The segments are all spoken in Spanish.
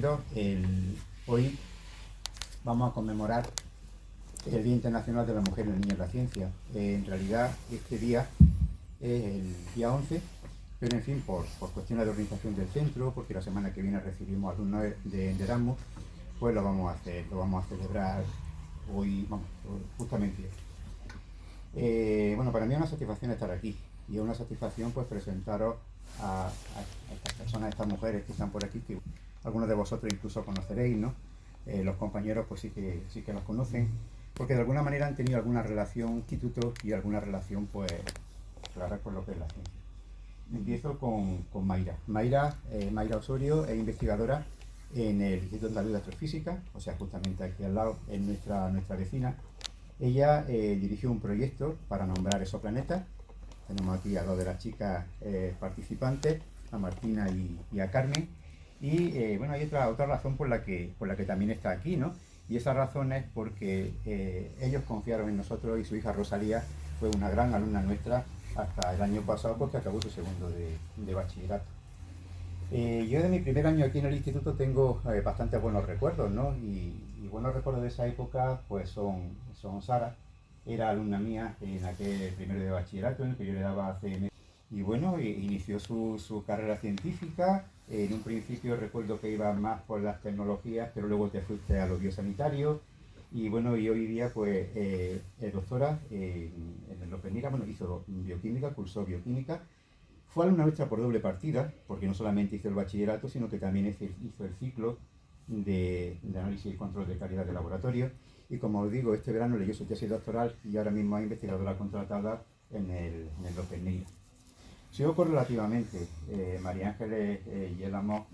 bienvenidos. Hoy vamos a conmemorar el Día Internacional de la Mujer, el Niño y la Ciencia. En realidad, este día es el día 11, pero en fin, por cuestiones de organización del centro, porque la semana que viene recibimos alumnos de Erasmus, pues lo vamos a celebrar hoy, justamente. Bueno, para mí es una satisfacción estar aquí, y es una satisfacción pues presentaros a estas personas, a estas mujeres que están por aquí, que algunos de vosotros incluso conoceréis, ¿no? Los compañeros pues sí que los conocen, porque de alguna manera han tenido alguna relación instituto y alguna relación pues clara con lo que es la ciencia. Empiezo con Mayra. Mayra Osorio es investigadora en el Instituto Andaluz de Astrofísica, o sea, justamente aquí al lado, es nuestra vecina. Ella dirigió un proyecto para nombrar exoplanetas. Tenemos aquí a dos de las chicas participantes, a Martina y a Carmen. Y bueno, hay otra razón por la que también está aquí, ¿no? Y esa razón es porque ellos confiaron en nosotros, y su hija Rosalía fue una gran alumna nuestra hasta el año pasado, porque acabó su segundo de bachillerato. Yo de mi primer año aquí en el instituto tengo bastantes buenos recuerdos, ¿no? Y buenos recuerdos de esa época pues son Sara, era alumna mía en aquel primero de bachillerato en el que yo le daba CM. Y bueno, inició su carrera científica. En un principio recuerdo que iba más por las tecnologías, pero luego te fuiste a los biosanitarios. Y bueno, y hoy día pues es doctora en el Openira, bueno, hizo bioquímica, cursó bioquímica. Fue alumna nuestra por doble partida, porque no solamente hizo el bachillerato, sino que también hizo el ciclo de análisis y control de calidad de laboratorio. Y como os digo, este verano leyó su tesis doctoral y ahora mismo es investigadora contratada en el Openira. Sigo correlativamente. María Ángeles Yelamo,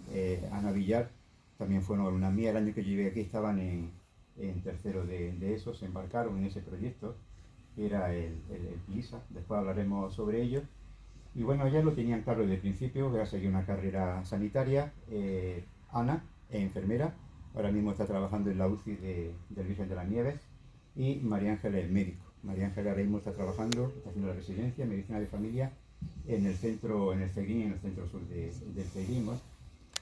Ana Villar, también fueron alumnas mías. El año que yo llegué aquí estaban en tercero de eso, se embarcaron en ese proyecto, que era el PISA. Después hablaremos sobre ello. Y bueno, ellas lo tenían claro desde el principio, voy a seguir una carrera sanitaria. Ana es enfermera, ahora mismo está trabajando en la UCI del Virgen de las Nieves. Y María Ángeles es médico. María Ángeles ahora mismo está trabajando, está haciendo la residencia en medicina de familia en el centro, en el CEGRIN, en el centro sur del CEGRIN, ¿no?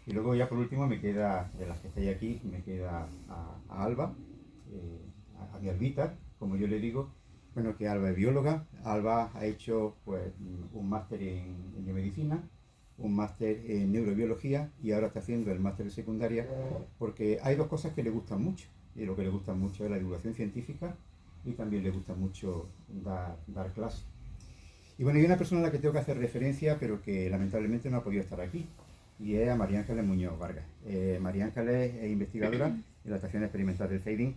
Y luego ya por último me queda, de las que estáis aquí, me queda a Alba, a mi Albita, como yo le digo. Bueno, que Alba es bióloga. Alba ha hecho pues un máster en biomedicina, un máster en neurobiología y ahora está haciendo el máster de secundaria, porque hay dos cosas que le gustan mucho. Y lo que le gusta mucho es la divulgación científica y también le gusta mucho dar clases. Y bueno, hay una persona a la que tengo que hacer referencia, pero que lamentablemente no ha podido estar aquí, y es a María Ángeles Muñoz Vargas. María Ángeles es investigadora en la Estación Experimental del CEIDIN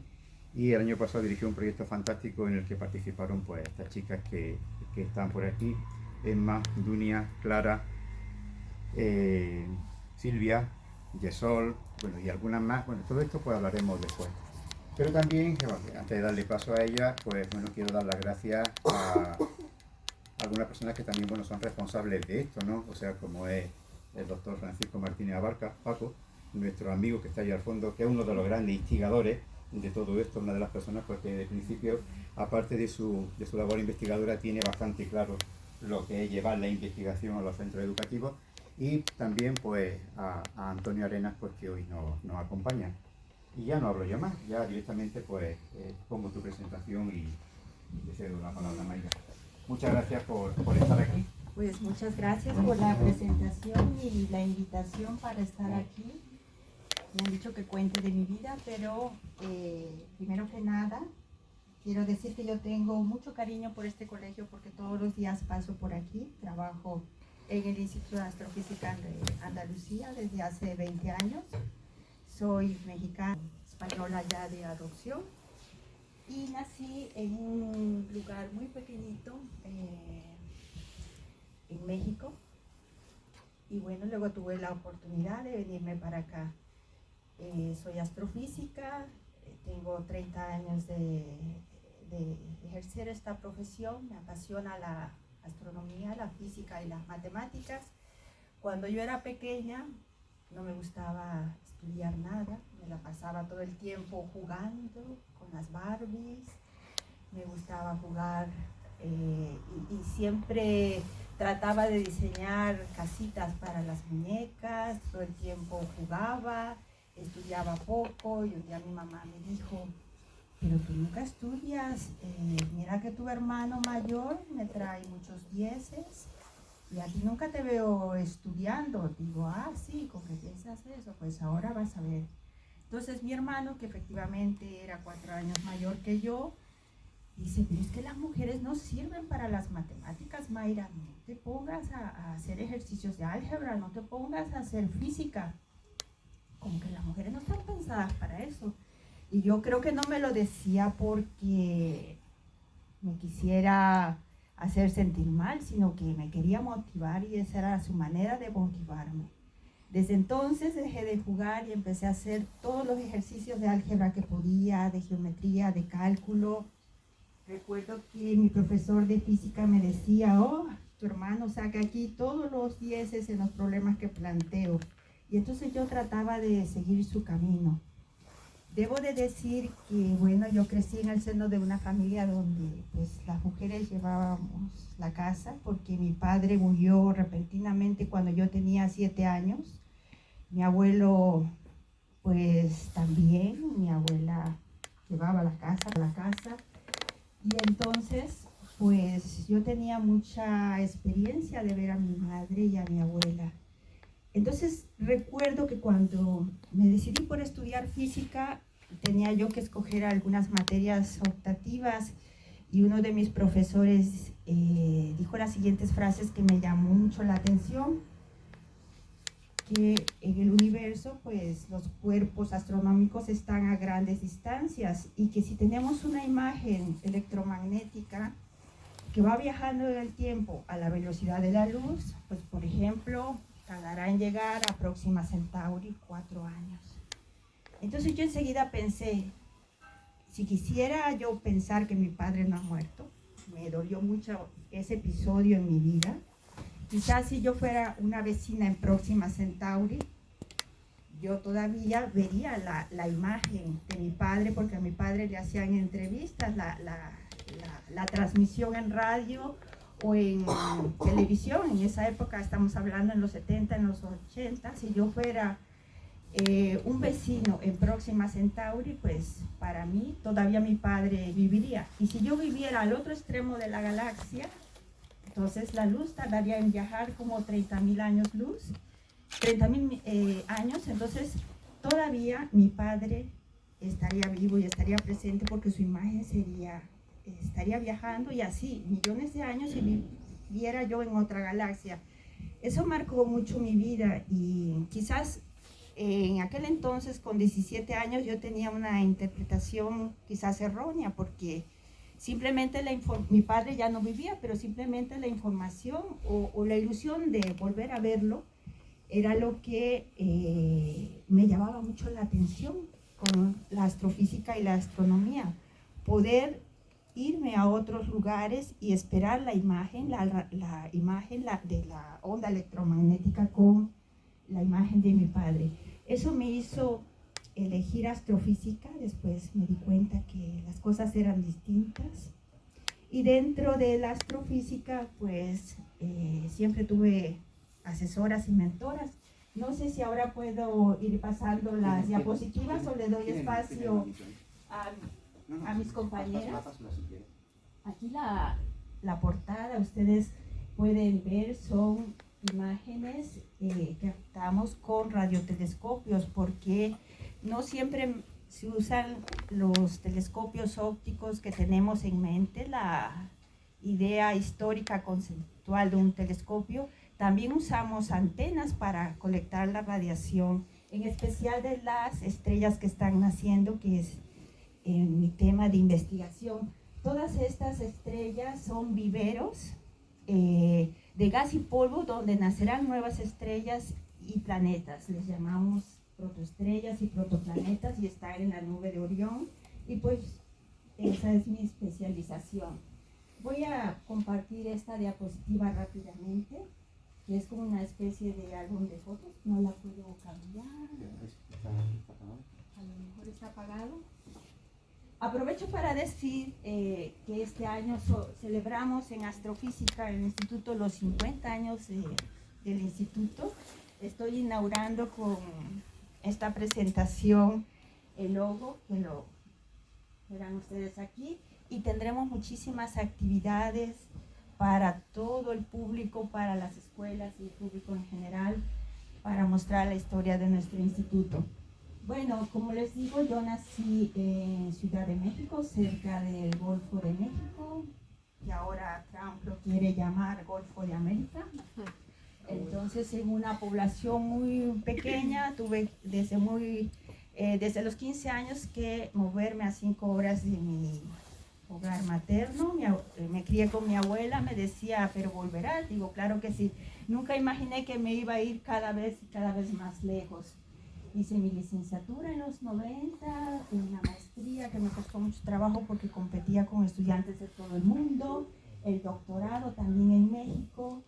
y el año pasado dirigió un proyecto fantástico en el que participaron pues estas chicas que están por aquí: Emma, Dunia, Clara, Silvia, Yesol, bueno, y algunas más. Bueno, todo esto pues hablaremos después. Pero también, antes de darle paso a ella, pues bueno, quiero dar las gracias a algunas personas que también, bueno, son responsables de esto, ¿no? O sea, como es el doctor Francisco Martínez Abarca, Paco, nuestro amigo que está ahí al fondo, que es uno de los grandes instigadores de todo esto, una de las personas pues, que de principio, aparte de su labor investigadora, tiene bastante claro lo que es llevar la investigación a los centros educativos. Y también pues a Antonio Arenas, pues, que hoy nos acompaña. Y ya no hablo yo más, ya directamente pues pongo tu presentación y te cedo la palabra, Mayra. Muchas gracias por estar aquí. Pues muchas gracias por la presentación y la invitación para estar aquí. Me han dicho que cuente de mi vida, pero primero que nada quiero decir que yo tengo mucho cariño por este colegio porque todos los días paso por aquí. Trabajo en el Instituto de Astrofísica de Andalucía desde hace 20 años. Soy mexicana, española ya de adopción. Y nací en un lugar muy pequeñito en México. Y bueno, luego tuve la oportunidad de venirme para acá. Soy astrofísica, tengo 30 años de ejercer esta profesión. Me apasiona la astronomía, la física y las matemáticas. Cuando yo era pequeña no me gustaba estudiar nada, me la pasaba todo el tiempo jugando con las Barbies, me gustaba jugar y siempre trataba de diseñar casitas para las muñecas, todo el tiempo jugaba estudiaba poco y un día mi mamá me dijo, pero tú nunca estudias, mira que tu hermano mayor me trae muchos dieces y a ti nunca te veo estudiando. Digo, ah, sí, ¿con qué piensas eso? Pues ahora vas a ver. Entonces mi hermano, que efectivamente era 4 años mayor que yo, dice, pero es que las mujeres no sirven para las matemáticas, Mayra, no te pongas a hacer ejercicios de álgebra, no te pongas a hacer física, como que las mujeres no están pensadas para eso. Y yo creo que no me lo decía porque me quisiera hacer sentir mal, sino que me quería motivar y esa era su manera de motivarme. Desde entonces dejé de jugar y empecé a hacer todos los ejercicios de álgebra que podía, de geometría, de cálculo. Recuerdo que mi profesor de física me decía, oh, tu hermano saca aquí todos los dieces en los problemas que planteo. Y entonces yo trataba de seguir su camino. Debo de decir que, bueno, yo crecí en el seno de una familia donde pues las mujeres llevábamos la casa porque mi padre murió repentinamente cuando yo tenía 7 años. Mi abuelo pues también, mi abuela llevaba la casa. Y entonces pues yo tenía mucha experiencia de ver a mi madre y a mi abuela. Entonces recuerdo que cuando me decidí por estudiar física, tenía yo que escoger algunas materias optativas y uno de mis profesores dijo las siguientes frases que me llamó mucho la atención, que en el universo pues los cuerpos astronómicos están a grandes distancias y que si tenemos una imagen electromagnética que va viajando en el tiempo a la velocidad de la luz, pues por ejemplo, tardará en llegar a Próxima Centauri 4 años. Entonces yo enseguida pensé, si quisiera yo pensar que mi padre no ha muerto, me dolió mucho ese episodio en mi vida, quizás si yo fuera una vecina en Próxima Centauri, yo todavía vería la imagen de mi padre, porque a mi padre le hacían entrevistas, la transmisión en radio o en televisión. En esa época estamos hablando en los 70, en los 80. Si yo fuera un vecino en Próxima Centauri, pues para mí todavía mi padre viviría. Y si yo viviera al otro extremo de la galaxia, entonces la luz tardaría en viajar como 30.000 años luz, 30.000 años, entonces todavía mi padre estaría vivo y estaría presente porque su imagen estaría viajando y así, millones de años si viviera yo en otra galaxia. Eso marcó mucho mi vida y quizás en aquel entonces con 17 años yo tenía una interpretación quizás errónea porque simplemente mi padre ya no vivía, pero simplemente la información o la ilusión de volver a verlo era lo que me llamaba mucho la atención con la astrofísica y la astronomía. Poder irme a otros lugares y esperar la imagen, la imagen de la onda electromagnética con la imagen de mi padre. Eso me hizo elegir astrofísica, después me di cuenta que las cosas eran distintas. Y dentro de la astrofísica, pues siempre tuve asesoras y mentoras. No sé si ahora puedo ir pasando las diapositivas o le doy espacio a mis compañeras. Aquí la portada, ustedes pueden ver, son imágenes que captamos con radiotelescopios, porque no siempre se usan los telescopios ópticos que tenemos en mente, la idea histórica conceptual de un telescopio. También usamos antenas para colectar la radiación, en especial de las estrellas que están naciendo, que es mi tema de investigación. Todas estas estrellas son viveros de gas y polvo donde nacerán nuevas estrellas y planetas. Les llamamos protoestrellas y protoplanetas y están en la nube de Orión. Y pues esa es mi especialización. Voy a compartir esta diapositiva rápidamente, que es como una especie de álbum de fotos. No la puedo cambiar. A lo mejor está apagado. Aprovecho para decir que este año celebramos en Astrofísica, el Instituto, los 50 años del Instituto. Estoy inaugurando con esta presentación, el logo, que lo verán ustedes aquí, y tendremos muchísimas actividades para todo el público, para las escuelas y el público en general, para mostrar la historia de nuestro instituto. Bueno, como les digo, yo nací en Ciudad de México, cerca del Golfo de México, que ahora Trump lo quiere llamar Golfo de América. Entonces, en una población muy pequeña, tuve desde los 15 años que moverme a 5 horas de mi hogar materno. Me crié con mi abuela, me decía, pero volverás. Digo, claro que sí. Nunca imaginé que me iba a ir cada vez más lejos. Hice mi licenciatura en los 90, una maestría que me costó mucho trabajo porque competía con estudiantes de todo el mundo, el doctorado también en México,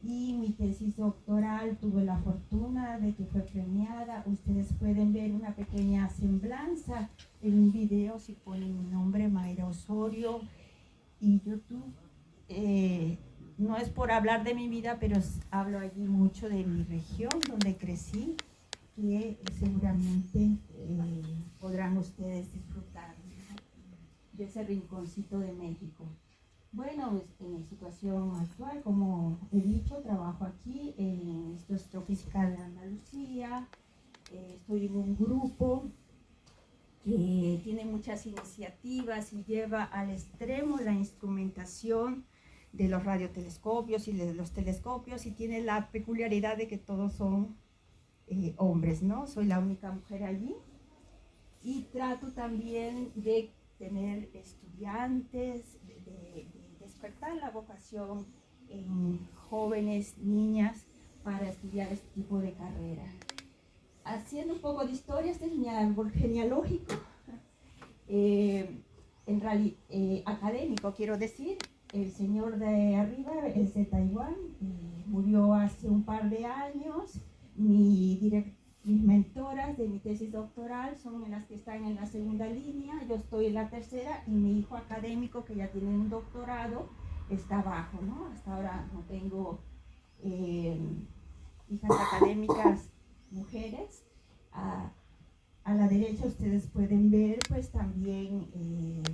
y mi tesis doctoral tuve la fortuna de que fue premiada. Ustedes pueden ver una pequeña semblanza en un video si ponen mi nombre, Mayra Osorio, y YouTube. No es por hablar de mi vida, pero hablo allí mucho de mi región donde crecí, que seguramente podrán ustedes disfrutar, ¿no?, de ese rinconcito de México. Bueno, en mi situación actual, como he dicho, trabajo aquí en el Instituto de Astrofísica de Andalucía. Estoy en un grupo que tiene muchas iniciativas y lleva al extremo la instrumentación de los radiotelescopios y de los telescopios, y tiene la peculiaridad de que todos son hombres, ¿no? Soy la única mujer allí, y trato también de tener estudiantes, de despertar la vocación en jóvenes, niñas, para estudiar este tipo de carrera. Haciendo un poco de historia, este es mi árbol genealógico, académico, quiero decir. El señor de arriba es de Taiwán, murió hace un par de años. Mis mentoras de mi tesis doctoral son las que están en la segunda línea, yo estoy en la tercera, y mi hijo académico, que ya tiene un doctorado, está abajo, ¿no? Hasta ahora no tengo hijas académicas mujeres. A la derecha ustedes pueden ver pues también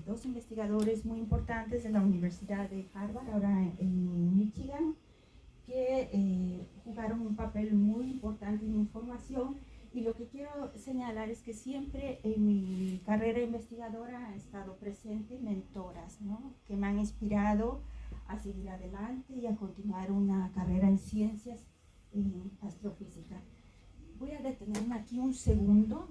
dos investigadores muy importantes de la Universidad de Harvard, ahora en Michigan, que jugaron un papel muy importante en mi formación. Y lo que quiero señalar es que siempre en mi carrera investigadora han estado presentes mentoras, ¿no?, que me han inspirado a seguir adelante y a continuar una carrera en ciencias en astrofísica. Voy a detenerme aquí un segundo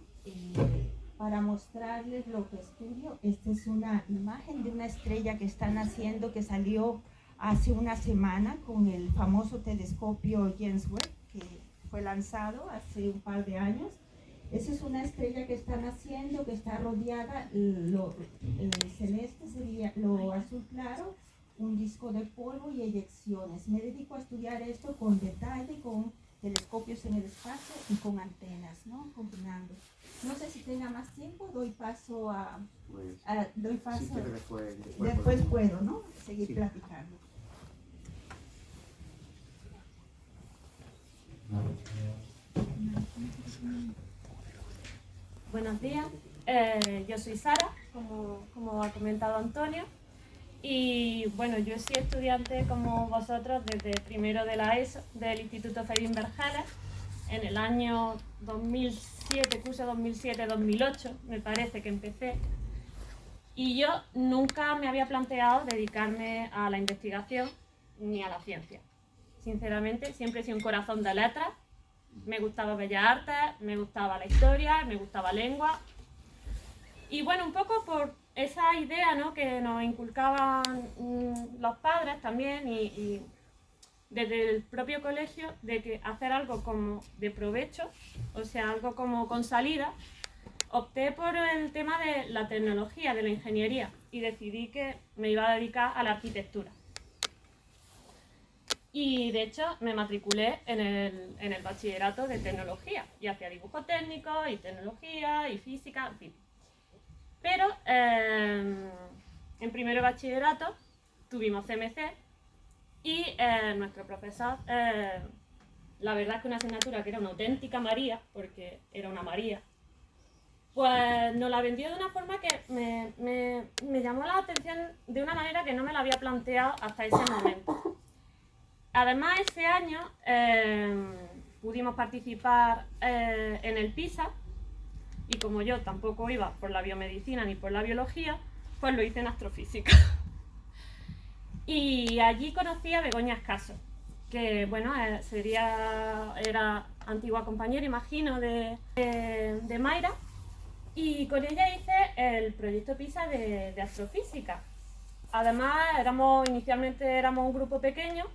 para mostrarles lo que estudio. Esta es una imagen de una estrella que están haciendo, que salió hace una semana con el famoso telescopio James Webb, que fue lanzado hace un par de años. Esa es una estrella que están haciendo, que está rodeada, lo celeste sería lo azul claro, un disco de polvo y eyecciones. Me dedico a estudiar esto con detalle, con telescopios en el espacio y con antenas, ¿no?, combinando. No sé si tenga más tiempo, doy paso a... doy paso, sí, pero después puedo, ¿no?, seguir, sí, platicando. Buenos días, yo soy Sara, como ha comentado Antonio, y bueno, yo soy estudiante como vosotros desde primero de la ESO del Instituto Fedín Vergara en el año 2007, curso 2007-2008, me parece que empecé, y yo nunca me había planteado dedicarme a la investigación ni a la ciencia. Sinceramente, siempre he sido un corazón de letras. Me gustaba Bellas Artes, me gustaba la historia, me gustaba lengua. Y bueno, un poco por esa idea, ¿no?, que nos inculcaban los padres también y desde el propio colegio, de que hacer algo como de provecho, o sea, algo como con salida, opté por el tema de la tecnología, de la ingeniería, y decidí que me iba a dedicar a la arquitectura. Y de hecho me matriculé en el bachillerato de tecnología y hacía dibujo técnico y tecnología y física, en fin. Pero en primero de bachillerato tuvimos CMC y nuestro profesor la verdad es que una asignatura que era una auténtica María, porque era una María, pues nos la vendió de una forma que me llamó la atención de una manera que no me la había planteado hasta ese momento. Además, ese año pudimos participar en el PISA, y como yo tampoco iba por la biomedicina ni por la biología, pues lo hice en astrofísica. Y allí conocí a Begoña Escaso, que bueno, era antigua compañera, imagino, de Mayra, y con ella hice el proyecto PISA de astrofísica. Además, inicialmente éramos un grupo pequeño,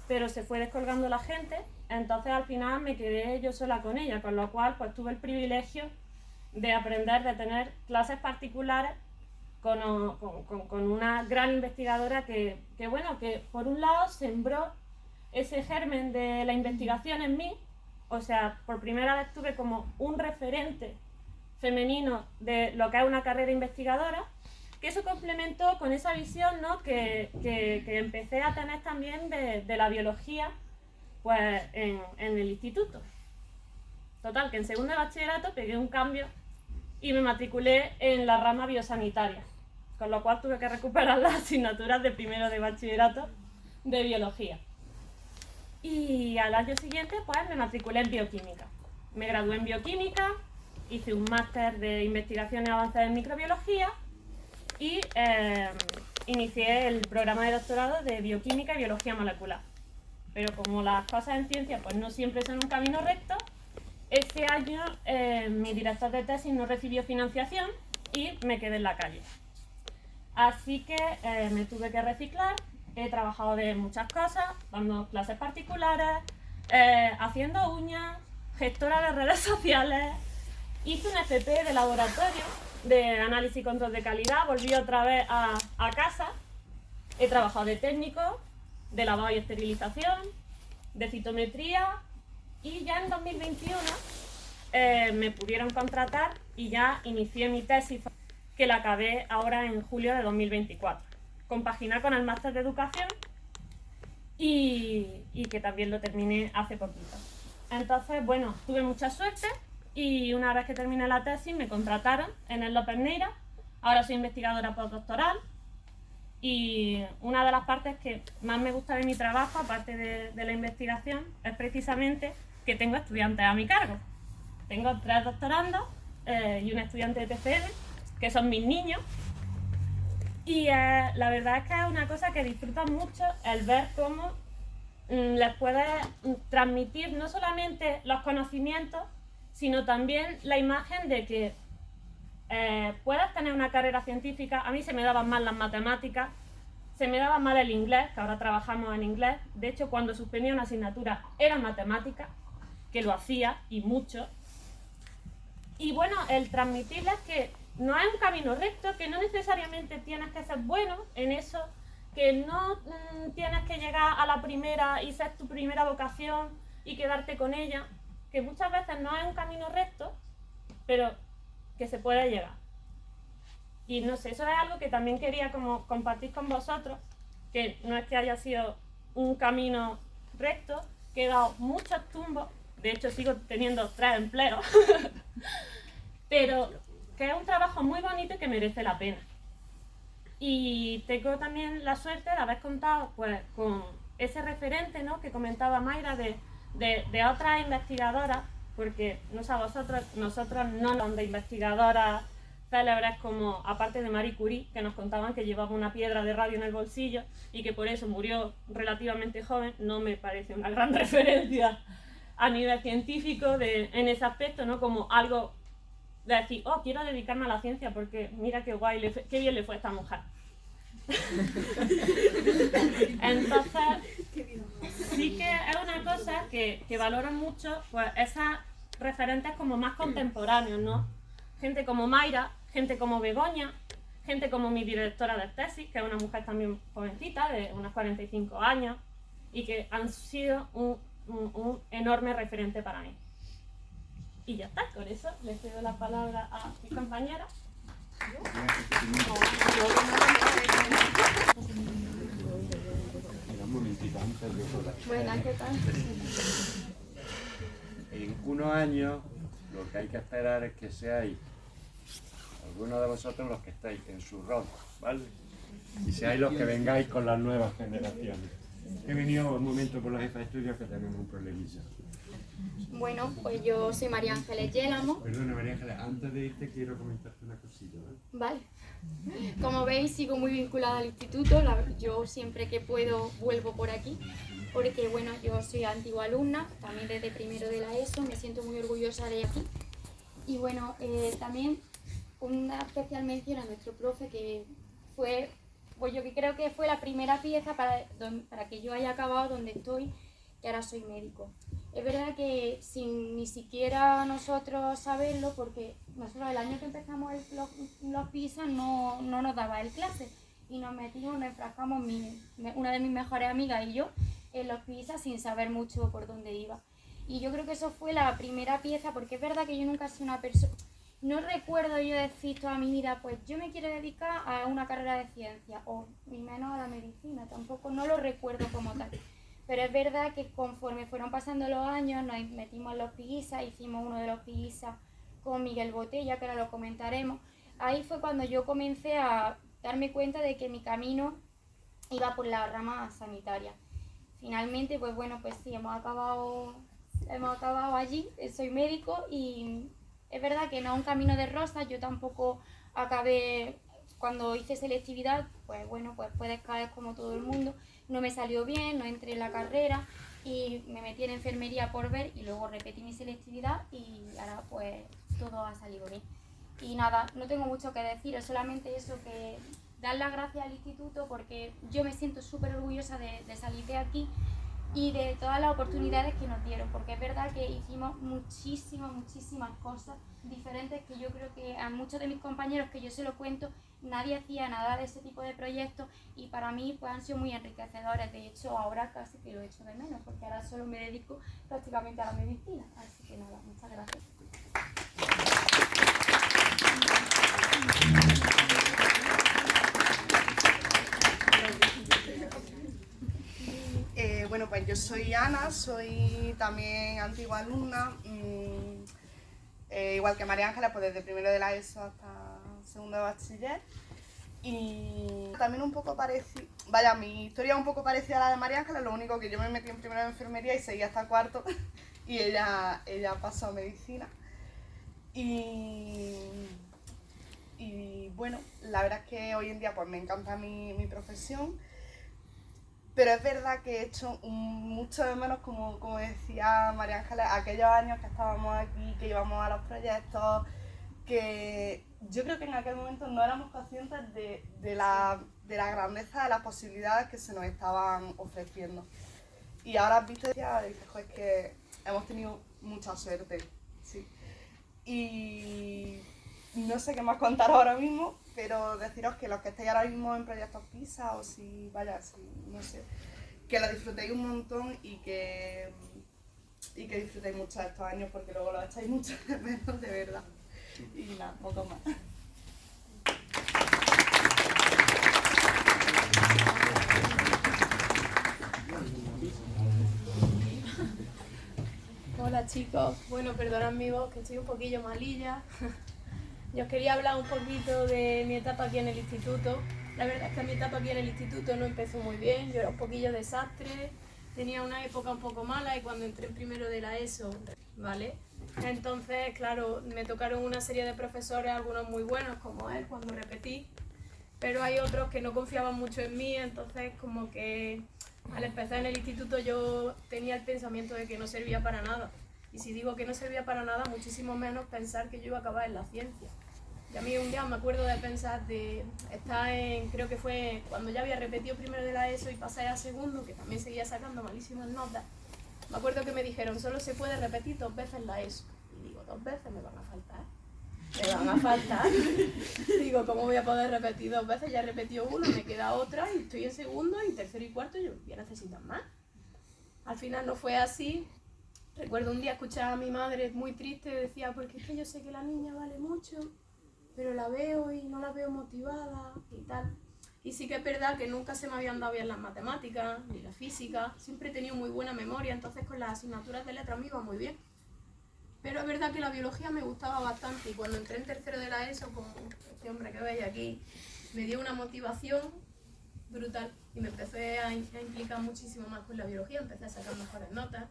pero se fue descolgando la gente, entonces al final me quedé yo sola con ella, con lo cual pues tuve el privilegio de aprender, de tener clases particulares con una gran investigadora que por un lado sembró ese germen de la investigación en mí. O sea, por primera vez tuve como un referente femenino de lo que es una carrera investigadora, que eso complementó con esa visión, ¿no?, que empecé a tener también de la biología pues en el instituto. Total, que en segundo de bachillerato pegué un cambio y me matriculé en la rama biosanitaria, con lo cual tuve que recuperar las asignaturas de primero de bachillerato de biología. Y al año siguiente pues me matriculé en bioquímica. Me gradué en bioquímica, hice un máster de investigación y avances en microbiología y inicié el programa de doctorado de bioquímica y biología molecular. Pero como las cosas en ciencia pues no siempre son un camino recto, este año mi director de tesis no recibió financiación y me quedé en la calle. Así que me tuve que reciclar, he trabajado de muchas cosas, dando clases particulares, haciendo uñas, gestora de redes sociales, hice un FP de laboratorio de análisis y control de calidad, volví otra vez a casa, he trabajado de técnico, de lavado y esterilización, de citometría, y ya en 2021 me pudieron contratar y ya inicié mi tesis, que la acabé ahora en julio de 2024. Compaginé con el máster de educación y que también lo terminé hace poquito. Entonces, bueno, tuve mucha suerte y una vez que terminé la tesis me contrataron en el López Neira. Ahora soy investigadora postdoctoral y una de las partes que más me gusta de mi trabajo, aparte de la investigación, es precisamente que tengo estudiantes a mi cargo. Tengo 3 doctorandos y un estudiante de TCM, que son mis niños. Y la verdad es que es una cosa que disfruto mucho, el ver cómo les puedes transmitir no solamente los conocimientos, sino también la imagen de que puedas tener una carrera científica. A mí se me daban mal las matemáticas, se me daba mal el inglés, que ahora trabajamos en inglés. De hecho, cuando suspendía una asignatura era matemática, que lo hacía y mucho. Y bueno, el transmitirles que no es un camino recto, que no necesariamente tienes que ser bueno en eso, que no tienes que llegar a la primera y ser tu primera vocación y quedarte con ella, que muchas veces no es un camino recto, pero que se puede llegar. Y no sé, eso es algo que también quería como compartir con vosotros, que no es que haya sido un camino recto, que he dado muchos tumbos, de hecho sigo teniendo 3 empleos, pero que es un trabajo muy bonito y que merece la pena. Y tengo también la suerte de haber contado pues con ese referente, ¿no?, que comentaba Mayra de otras investigadoras, porque no sé, nosotros no nos de investigadoras célebres como, aparte de Marie Curie, que nos contaban que llevaba una piedra de radio en el bolsillo y que por eso murió relativamente joven. No me parece una gran referencia a nivel científico en ese aspecto, ¿no?, como algo de decir, oh, quiero dedicarme a la ciencia porque mira qué guay, qué bien le fue a esta mujer. Entonces, sí que es una cosa que valoro mucho, pues esas referentes como más contemporáneos, ¿no? Gente como Mayra, gente como Begoña, gente como mi directora de tesis, que es una mujer también jovencita, de unos 45 años, y que han sido un enorme referente para mí. Y ya está, con eso le cedo la palabra a mi compañera. Buenas, ¿qué tal? en unos años lo que hay que esperar es que seáis algunos de vosotros los que estáis en su rol, ¿vale? Y seáis los que vengáis con las nuevas generaciones. He venido un momento por los jefes de estudios que tenemos un problemilla. Bueno, pues yo soy María Ángeles Yélamo. Perdona María Ángeles, antes de irte quiero comentarte una cosilla, ¿vale? Vale. Como veis, sigo muy vinculada al instituto. Yo siempre que puedo vuelvo por aquí. Porque bueno, yo soy antigua alumna, también desde primero de la ESO, me siento muy orgullosa de aquí. Y bueno, también una especial mención a nuestro profe que fue, pues yo que creo que fue la primera pieza para que yo haya acabado donde estoy, que ahora soy médico. Es verdad que sin ni siquiera nosotros saberlo, porque nosotros el año que empezamos los PISA no nos daba el clase y nos enfrascamos una de mis mejores amigas y yo en los PISA sin saber mucho por dónde iba. Y yo creo que eso fue la primera pieza, porque es verdad que yo nunca he sido una persona, no recuerdo yo decir toda mi vida, pues yo me quiero dedicar a una carrera de ciencia, o ni menos a la medicina, tampoco, no lo recuerdo como tal. Pero es verdad que conforme fueron pasando los años, nos metimos en los PISA, hicimos uno de los PISA con Miguel Botella, que ahora lo comentaremos. Ahí fue cuando yo comencé a darme cuenta de que mi camino iba por la rama sanitaria. Finalmente, pues bueno, pues sí, hemos acabado allí, soy médico y es verdad que no es un camino de rosas, yo tampoco acabé, cuando hice selectividad, pues bueno, pues puedes caer como todo el mundo, no me salió bien, no entré en la carrera y me metí en enfermería por ver y luego repetí mi selectividad y ahora pues todo ha salido bien. Y nada, no tengo mucho que decir, es solamente eso, que dar las gracias al instituto porque yo me siento súper orgullosa de salir de aquí y de todas las oportunidades que nos dieron, porque es verdad que hicimos muchísimas cosas diferentes que yo creo que a muchos de mis compañeros que yo se lo cuento, nadie hacía nada de ese tipo de proyectos y para mí pues han sido muy enriquecedores. De hecho, ahora casi que lo echo de menos, porque ahora solo me dedico prácticamente a la medicina. Así que nada, muchas gracias. Bueno, pues yo soy Ana, soy también antigua alumna, igual que María Ángeles, pues desde primero de la ESO hasta segundo de bachiller. Y también un poco parecida, vaya, mi historia es un poco parecida a la de María Ángeles, lo único que yo me metí en primero de enfermería y seguí hasta cuarto y ella pasó a medicina. Y bueno, la verdad es que hoy en día pues me encanta mi profesión. Pero es verdad que he hecho mucho de menos, como decía María Ángeles, aquellos años que estábamos aquí, que íbamos a los proyectos, que yo creo que en aquel momento no éramos conscientes de la grandeza de las posibilidades que se nos estaban ofreciendo. Y ahora has visto y dices, joder, es que hemos tenido mucha suerte, sí. Y no sé qué más contar ahora mismo, pero deciros que los que estáis ahora mismo en proyectos PISA o si, no sé, que lo disfrutéis un montón y que disfrutéis mucho de estos años porque luego los echáis mucho de menos, de verdad. Y nada, poco más. Hola chicos, bueno, perdonad mi voz que estoy un poquillo malilla. Yo os quería hablar un poquito de mi etapa aquí en el instituto. La verdad es que mi etapa aquí en el instituto no empezó muy bien, yo era un poquillo desastre, tenía una época un poco mala y cuando entré en primero de la ESO, ¿vale? Entonces, claro, me tocaron una serie de profesores, algunos muy buenos como él cuando repetí, pero hay otros que no confiaban mucho en mí, entonces como que al empezar en el instituto yo tenía el pensamiento de que no servía para nada. Y si digo que no servía para nada, muchísimo menos pensar que yo iba a acabar en la ciencia. Y a mí un día me acuerdo de pensar de estar creo que fue cuando ya había repetido primero de la ESO y pasé a segundo, que también seguía sacando malísimas notas. Me acuerdo que me dijeron, solo se puede repetir 2 veces la ESO. Y digo, 2 veces me van a faltar. Me van a faltar. Digo, ¿cómo voy a poder repetir 2 veces? Ya he repetido una, me queda otra y estoy en segundo y tercero y cuarto y yo voy a necesitar más. Al final no fue así. Recuerdo un día escuchar a mi madre muy triste, decía, porque es que yo sé que la niña vale mucho, pero la veo y no la veo motivada y tal. Y sí que es verdad que nunca se me habían dado bien las matemáticas, ni la física, siempre he tenido muy buena memoria, entonces con las asignaturas de letras me iba muy bien. Pero es verdad que la biología me gustaba bastante y cuando entré en tercero de la ESO, como este hombre que veis aquí, me dio una motivación brutal y me empecé a implicar muchísimo más con la biología, empecé a sacar mejores notas,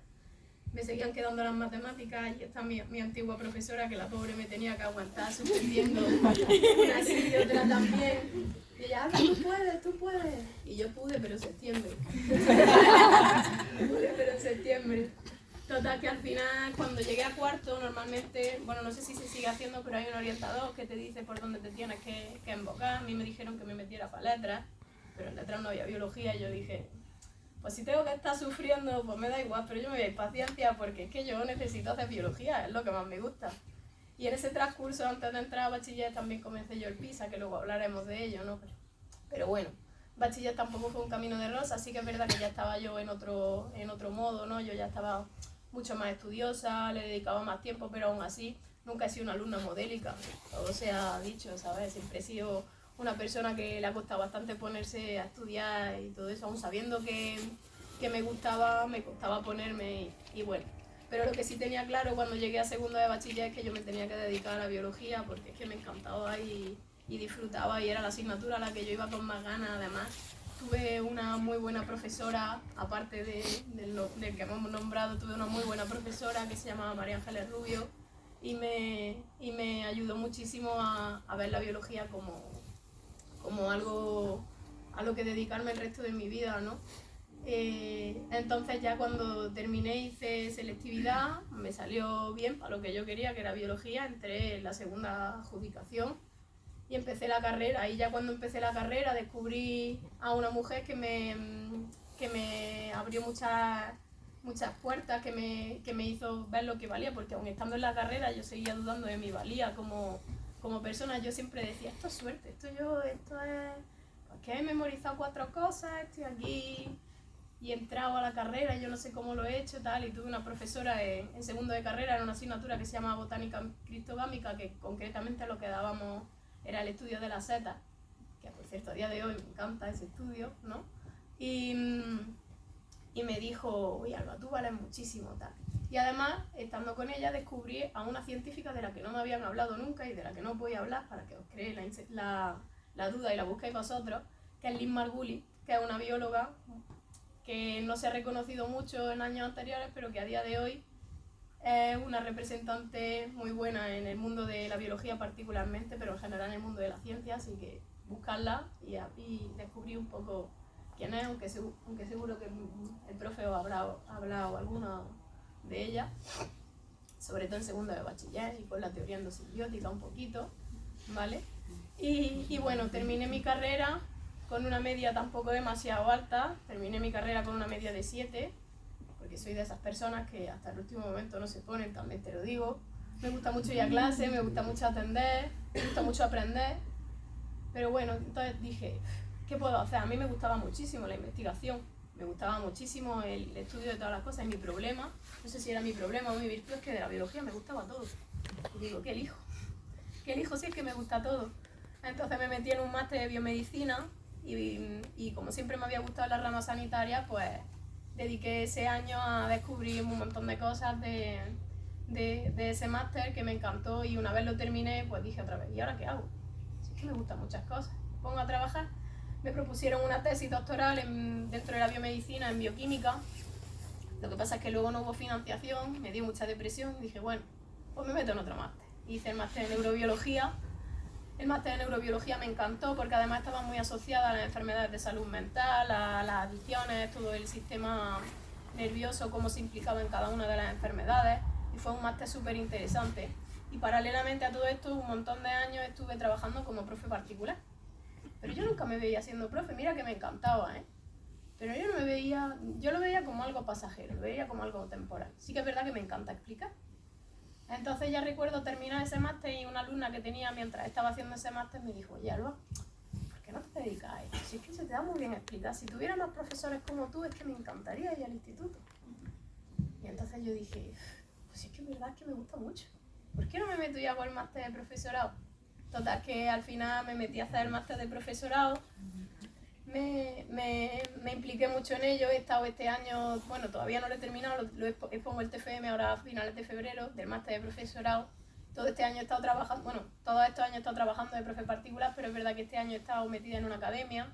me seguían quedando las matemáticas y está mi antigua profesora, que la pobre me tenía que aguantar suspendiendo una sí y otra también. Y ella, Alba, tú puedes. Y yo pude, pero en septiembre. Pude, pero en septiembre. Total, que al final, cuando llegué a cuarto, normalmente, bueno, no sé si se sigue haciendo, pero hay un orientador que te dice por dónde te tienes que embocar. A mí me dijeron que me metiera para letras, pero en letras no había biología y yo dije, pues si tengo que estar sufriendo, pues me da igual, pero yo me voy a ir paciencia porque es que yo necesito hacer biología, es lo que más me gusta. Y en ese transcurso, antes de entrar a bachiller, también comencé yo el PISA, que luego hablaremos de ello, ¿no? Pero bueno, bachiller tampoco fue un camino de rosa, así que es verdad que ya estaba yo en otro modo, ¿no? Yo ya estaba mucho más estudiosa, le dedicaba más tiempo, pero aún así nunca he sido una alumna modélica, todo se ha dicho, ¿sabes? Siempre he sido una persona que le ha costado bastante ponerse a estudiar y todo eso, aún sabiendo que me gustaba, me costaba ponerme y bueno. Pero lo que sí tenía claro cuando llegué a segundo de bachiller es que yo me tenía que dedicar a la biología porque es que me encantaba y disfrutaba y era la asignatura a la que yo iba con más ganas. Además, tuve una muy buena profesora, aparte del que hemos nombrado, tuve una muy buena profesora que se llamaba María Ángeles Rubio y me ayudó muchísimo a ver la biología como algo a lo que dedicarme el resto de mi vida, ¿no? Entonces ya cuando terminé hice selectividad, me salió bien para lo que yo quería, que era biología, entré en la segunda adjudicación y empecé la carrera. Y ya cuando empecé la carrera descubrí a una mujer que me abrió muchas puertas, que me hizo ver lo que valía, porque aun estando en la carrera yo seguía dudando de mi valía como persona. Yo siempre decía, esto es suerte, esto es, pues que he memorizado 4 cosas, estoy aquí y he entrado a la carrera y yo no sé cómo lo he hecho tal, y tuve una profesora en segundo de carrera en una asignatura que se llama botánica cristogámica, que concretamente lo que dábamos era el estudio de las setas, que por cierto a día de hoy me encanta ese estudio, ¿no? Y me dijo, oye Alba, tú vales muchísimo tal. Y además, estando con ella, descubrí a una científica de la que no me habían hablado nunca y de la que no voy a hablar para que os creéis la duda y la busquéis vosotros, que es Liz Margulis, que es una bióloga que no se ha reconocido mucho en años anteriores, pero que a día de hoy es una representante muy buena en el mundo de la biología particularmente, pero en general en el mundo de la ciencia, así que buscarla y descubrir un poco quién es, aunque seguro que el profe os habrá hablado alguna de ella, sobre todo en segundo de bachiller y con la teoría endosimbiótica un poquito, ¿vale? Y bueno, terminé mi carrera con una media tampoco demasiado alta, terminé mi carrera con una media de 7, porque soy de esas personas que hasta el último momento no se ponen, también te lo digo. Me gusta mucho ir a clase, me gusta mucho atender, me gusta mucho aprender, pero bueno, entonces dije, ¿qué puedo hacer? A mí me gustaba muchísimo la investigación, me gustaba muchísimo el estudio de todas las cosas y mi problema, no sé si era mi problema o mi virtud, es que de la biología me gustaba todo. Y digo, ¿qué elijo? ¿Qué elijo si es que me gusta todo? Entonces me metí en un máster de biomedicina y como siempre me había gustado la rama sanitaria, pues dediqué ese año a descubrir un montón de cosas de ese máster que me encantó, y una vez lo terminé, pues dije otra vez, ¿y ahora qué hago? Si es que me gustan muchas cosas. Me pongo a trabajar. Me propusieron una tesis doctoral dentro de la biomedicina en bioquímica. Lo que pasa es que luego no hubo financiación, me dio mucha depresión y dije, bueno, pues me meto en otro máster. Hice el máster en neurobiología. El máster de neurobiología me encantó porque además estaba muy asociada a las enfermedades de salud mental, a las adicciones, todo el sistema nervioso, cómo se implicaba en cada una de las enfermedades, y fue un máster súper interesante. Y paralelamente a todo esto, un montón de años estuve trabajando como profe particular. Pero yo nunca me veía siendo profe, mira que me encantaba, ¿eh? Pero yo lo veía como algo pasajero, lo veía como algo temporal. Sí que es verdad que me encanta explicar. Entonces ya recuerdo terminar ese máster y una alumna que tenía mientras estaba haciendo ese máster me dijo, oye Alba, ¿por qué no te dedicas a esto? Si es que se te da muy bien explicar, si tuviera más profesores como tú es que me encantaría ir al instituto. Y entonces yo dije, pues es que es verdad que me gusta mucho, ¿por qué no me meto ya con el máster de profesorado? Total que al final me metí a hacer el máster de profesorado, me impliqué mucho en ello. He estado este año, bueno, todavía no lo he terminado, lo expongo el TFM ahora a finales de febrero, del máster de profesorado. Todo este año he estado trabajando, bueno, todos estos años he estado trabajando de profe particular, pero es verdad que este año he estado metida en una academia,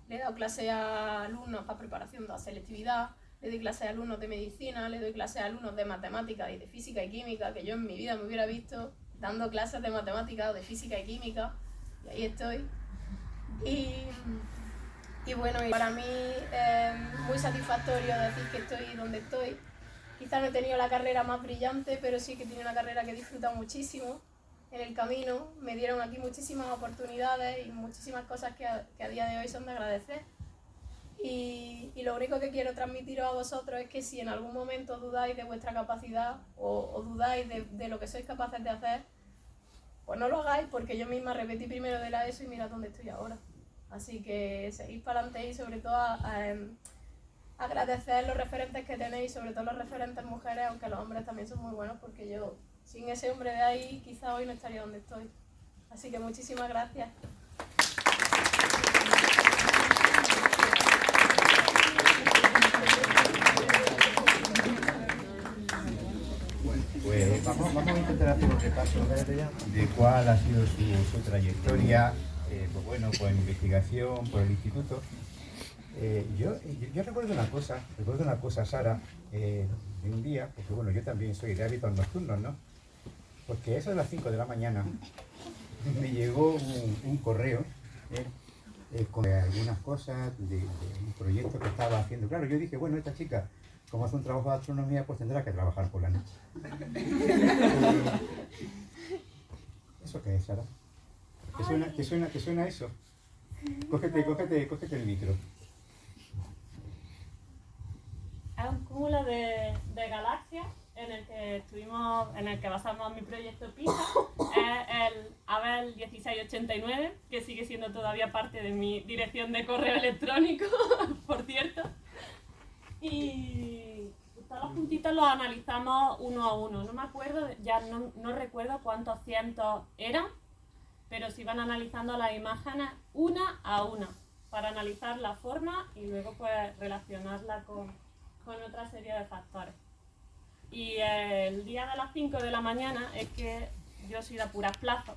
le he dado clase a alumnos para preparación de la selectividad, le doy clase a alumnos de medicina, le doy clase a alumnos de matemáticas y de física y química, que yo en mi vida me hubiera visto dando clases de matemáticas o de física y química, y ahí estoy. Y bueno, para mí es muy satisfactorio decir que estoy donde estoy. Quizás no he tenido la carrera más brillante, pero sí que he tenido una carrera que he disfrutado muchísimo en el camino. Me dieron aquí muchísimas oportunidades y muchísimas cosas que a día de hoy son de agradecer. Y lo único que quiero transmitiros a vosotros es que si en algún momento dudáis de vuestra capacidad o dudáis de lo que sois capaces de hacer, pues no lo hagáis, porque yo misma repetí primero de la ESO y mirad dónde estoy ahora. Así que seguid para adelante y sobre todo agradecer los referentes que tenéis, sobre todo los referentes mujeres, aunque los hombres también son muy buenos, porque yo sin ese hombre de ahí quizá hoy no estaría donde estoy. Así que muchísimas gracias. Pues vamos a intentar hacer un repaso de cuál ha sido su trayectoria, pues bueno, pues en investigación, por el instituto. Yo recuerdo una cosa, Sara, de un día, porque bueno, yo también soy de hábitos nocturnos, ¿no? Porque a eso de las 5 de la mañana me llegó un correo con algunas cosas de un proyecto que estaba haciendo. Claro, yo dije, bueno, esta chica, como hace un trabajo de astronomía, pues tendrá que trabajar por la noche. ¿Eso qué es, Sara? ¿Te suena eso? Cógete el micro. Es un cúmulo de galaxias en el que basamos mi proyecto PISA. Es el Abel 1689, que sigue siendo todavía parte de mi dirección de correo electrónico, por cierto. Y todos los puntitos los analizamos uno a uno. No me acuerdo, ya no recuerdo cuántos cientos eran, pero se iban analizando las imágenes una a una para analizar la forma y luego pues relacionarla con otra serie de factores. Y el día de las 5 de la mañana es que yo soy de apuras plazas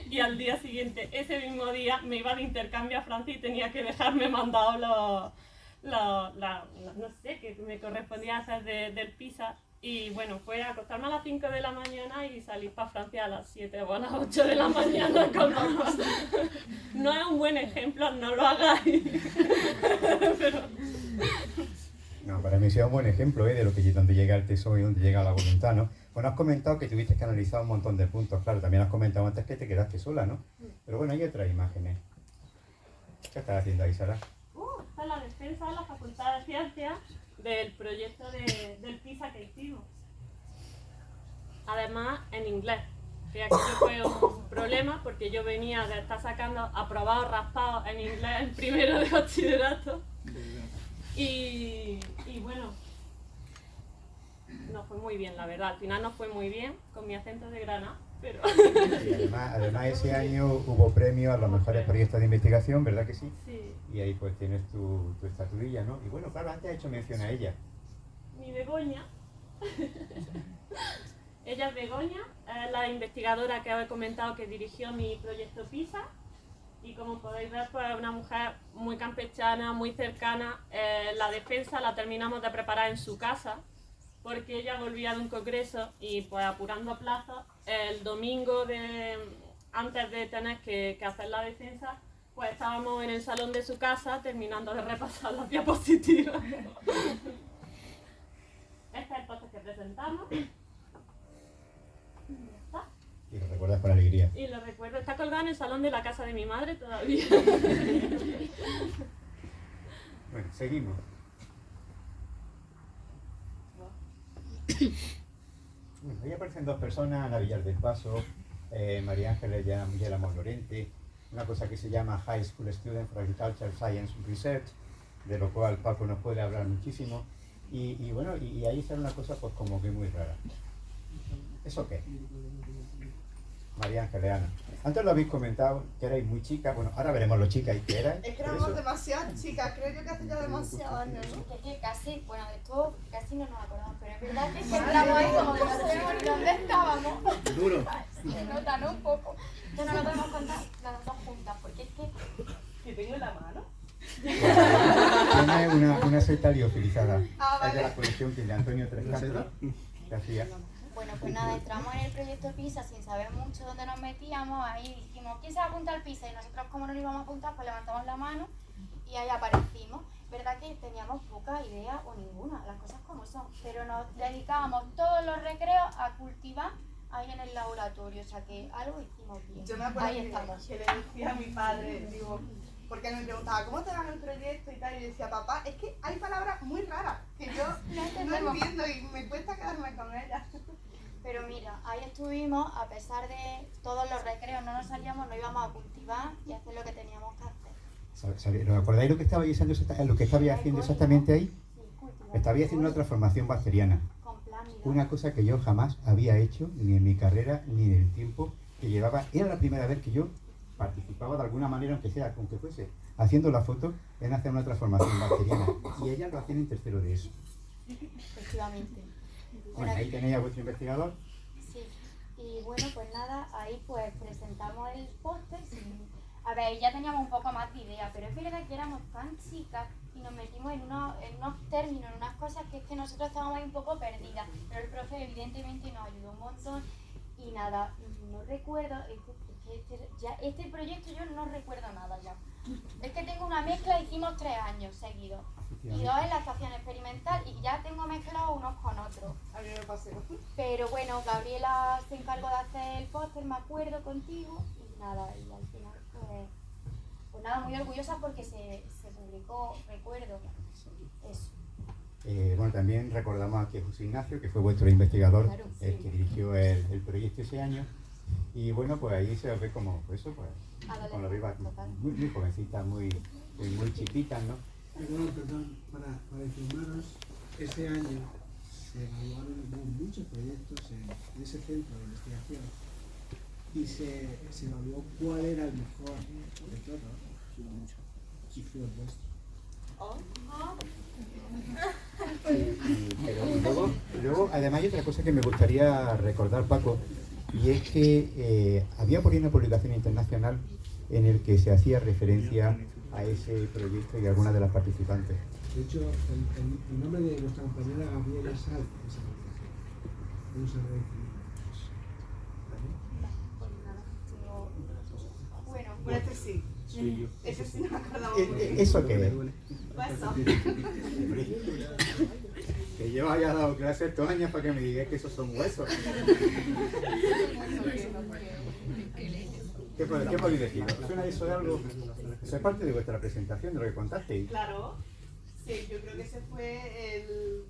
y al día siguiente, ese mismo día, me iba de intercambio a Francia y tenía que dejarme mandado no sé, que me correspondía hacer del PISA. Y bueno, fue acostarme a las 5 de la mañana y salir para Francia a las 7 o a las 8 de la mañana con los... No es un buen ejemplo, no lo hagáis. Pero... No, para mí ha sido un buen ejemplo de lo que donde llega el tesoro y donde llega la voluntad, ¿no? Bueno, has comentado que tuviste que analizar un montón de puntos, claro, también has comentado antes que te quedaste sola, ¿no? Pero bueno, hay otras imágenes. ¿Qué estás haciendo ahí, Sara? Esta es la defensa de la Facultad de Ciencias del proyecto del PISA que hicimos. Además, en inglés. Que aquello fue un problema porque yo venía de estar sacando aprobados raspados en inglés en primero de bachillerato. Y bueno, no fue muy bien, la verdad. Al final no fue muy bien con mi acento de Granada, pero... Y además ese año hubo premio a los mejores proyectos de investigación, ¿verdad que sí? Sí. Y ahí pues tienes tu estatuilla, ¿no? Y bueno, claro, antes has hecho mención a ella. Mi Begoña. Ella es Begoña, es la investigadora que os he comentado que dirigió mi proyecto PISA. Y como podéis ver, pues es una mujer muy campechana, muy cercana. La defensa la terminamos de preparar en su casa, porque ella volvía de un congreso y pues apurando plazos, el domingo antes de tener que hacer la defensa, pues estábamos en el salón de su casa terminando de repasar las diapositivas. Este es el póster que presentamos. Y lo recuerdas con alegría. Y lo recuerdo, está colgado en el salón de la casa de mi madre todavía. Bueno, seguimos. Bueno, ahí aparecen dos personas, Ana Villar del Paso, María Ángeles Yelamos Lorente, una cosa que se llama High School Student for Agricultural Science Research, de lo cual Paco nos puede hablar muchísimo. Y bueno, y ahí sale una cosa pues como que muy rara. ¿Eso qué? María Ángeles, Ana. Antes lo habéis comentado, que erais muy chicas. Bueno, ahora veremos lo chicas que erais. Es que éramos demasiadas chicas, creo yo que hace ya demasiados años, ¿no? Es que casi, bueno, de todo casi no nos acordamos, pero es verdad que entramos ahí como que no sabemos ni dónde estábamos. Duro. Se nota, ¿no? Un poco. Ya no lo podemos contar las dos juntas, porque es que... Que tengo en la mano. Tiene una secta liofilizada. Ah, Es de la vale. colección que de Antonio Tres Cantos que hacía. Bueno, pues nada, entramos en el proyecto PISA sin saber mucho dónde nos metíamos, ahí dijimos, ¿quién se va a apuntar al PISA? Y nosotros como no nos íbamos a apuntar, pues levantamos la mano y ahí aparecimos. Verdad que teníamos poca idea o ninguna, las cosas como son, pero nos dedicábamos todos los recreos a cultivar ahí en el laboratorio, o sea que algo hicimos bien. Yo me acuerdo Ahí que estamos. le decía a mi padre, digo, porque él me preguntaba, ¿cómo te va el proyecto y tal? Y yo decía, papá, es que hay palabras muy raras que yo no entendemos. entiendo y me cuesta quedarme con ellas. Pero mira, ahí estuvimos, a pesar de todos los recreos, no nos salíamos, no íbamos a cultivar y hacer lo que teníamos que hacer. ¿Lo acordáis lo que estabais haciendo exactamente ahí? Sí, cultivar. Estabais haciendo una transformación bacteriana. Con Plámida. Una cosa que yo jamás había hecho, ni en mi carrera, ni en el tiempo que llevaba. Era la primera vez que yo participaba de alguna manera, aunque fuese haciendo la foto, en hacer una transformación bacteriana. Y ellas lo hacían en tercero de eso. Efectivamente. Bueno, ahí tenéis a vuestro investigador. Sí, y bueno, pues nada, ahí pues presentamos el póster. A ver, ya teníamos un poco más de idea, pero es verdad que éramos tan chicas y nos metimos en unos términos, en unas cosas que es que nosotros estábamos ahí un poco perdidas. Pero el profe evidentemente nos ayudó un montón y nada, no recuerdo, este proyecto yo no recuerdo nada ya. Es que tengo una mezcla, hicimos 3 años seguidos. Y 2 en la estación experimental y ya tengo mezclado unos con otros. A mí me pasó. Pero bueno, Gabriela se encargó de hacer el póster, me acuerdo, contigo, y nada, y al final pues nada, muy orgullosa porque se publicó, recuerdo, eso. Bueno, también recordamos aquí a José Ignacio, que fue vuestro investigador, Claro, el sí. que dirigió el proyecto ese año. Y bueno, pues ahí se os ve como, pues eso, pues, con la viva, Total. muy jovencitas, muy chiquitas, ¿no? Perdón, para informaros, este año se evaluaron muchos proyectos en ese centro de investigación y se evaluó cuál era el mejor de todos y fue el vuestro. Pero luego, además hay otra cosa que me gustaría recordar, Paco, y es que había por ahí una publicación internacional en el que se hacía referencia a ese proyecto y a algunas de las participantes. De hecho, el nombre de nuestra compañera Gabriela sale en esa publicación. Vamos a ver. Pues nada, bueno, Por este sí. Sí, Ese sí no me acordaba muy bien. ¿Eso qué es? Hueso. Que yo haya dado clases estos años para que me digáis que esos son huesos. ¿Qué podéis decir? ¿Suena eso de algo? Eso es parte de vuestra presentación, de lo que contasteis. Claro. Sí, yo creo que ese fue el...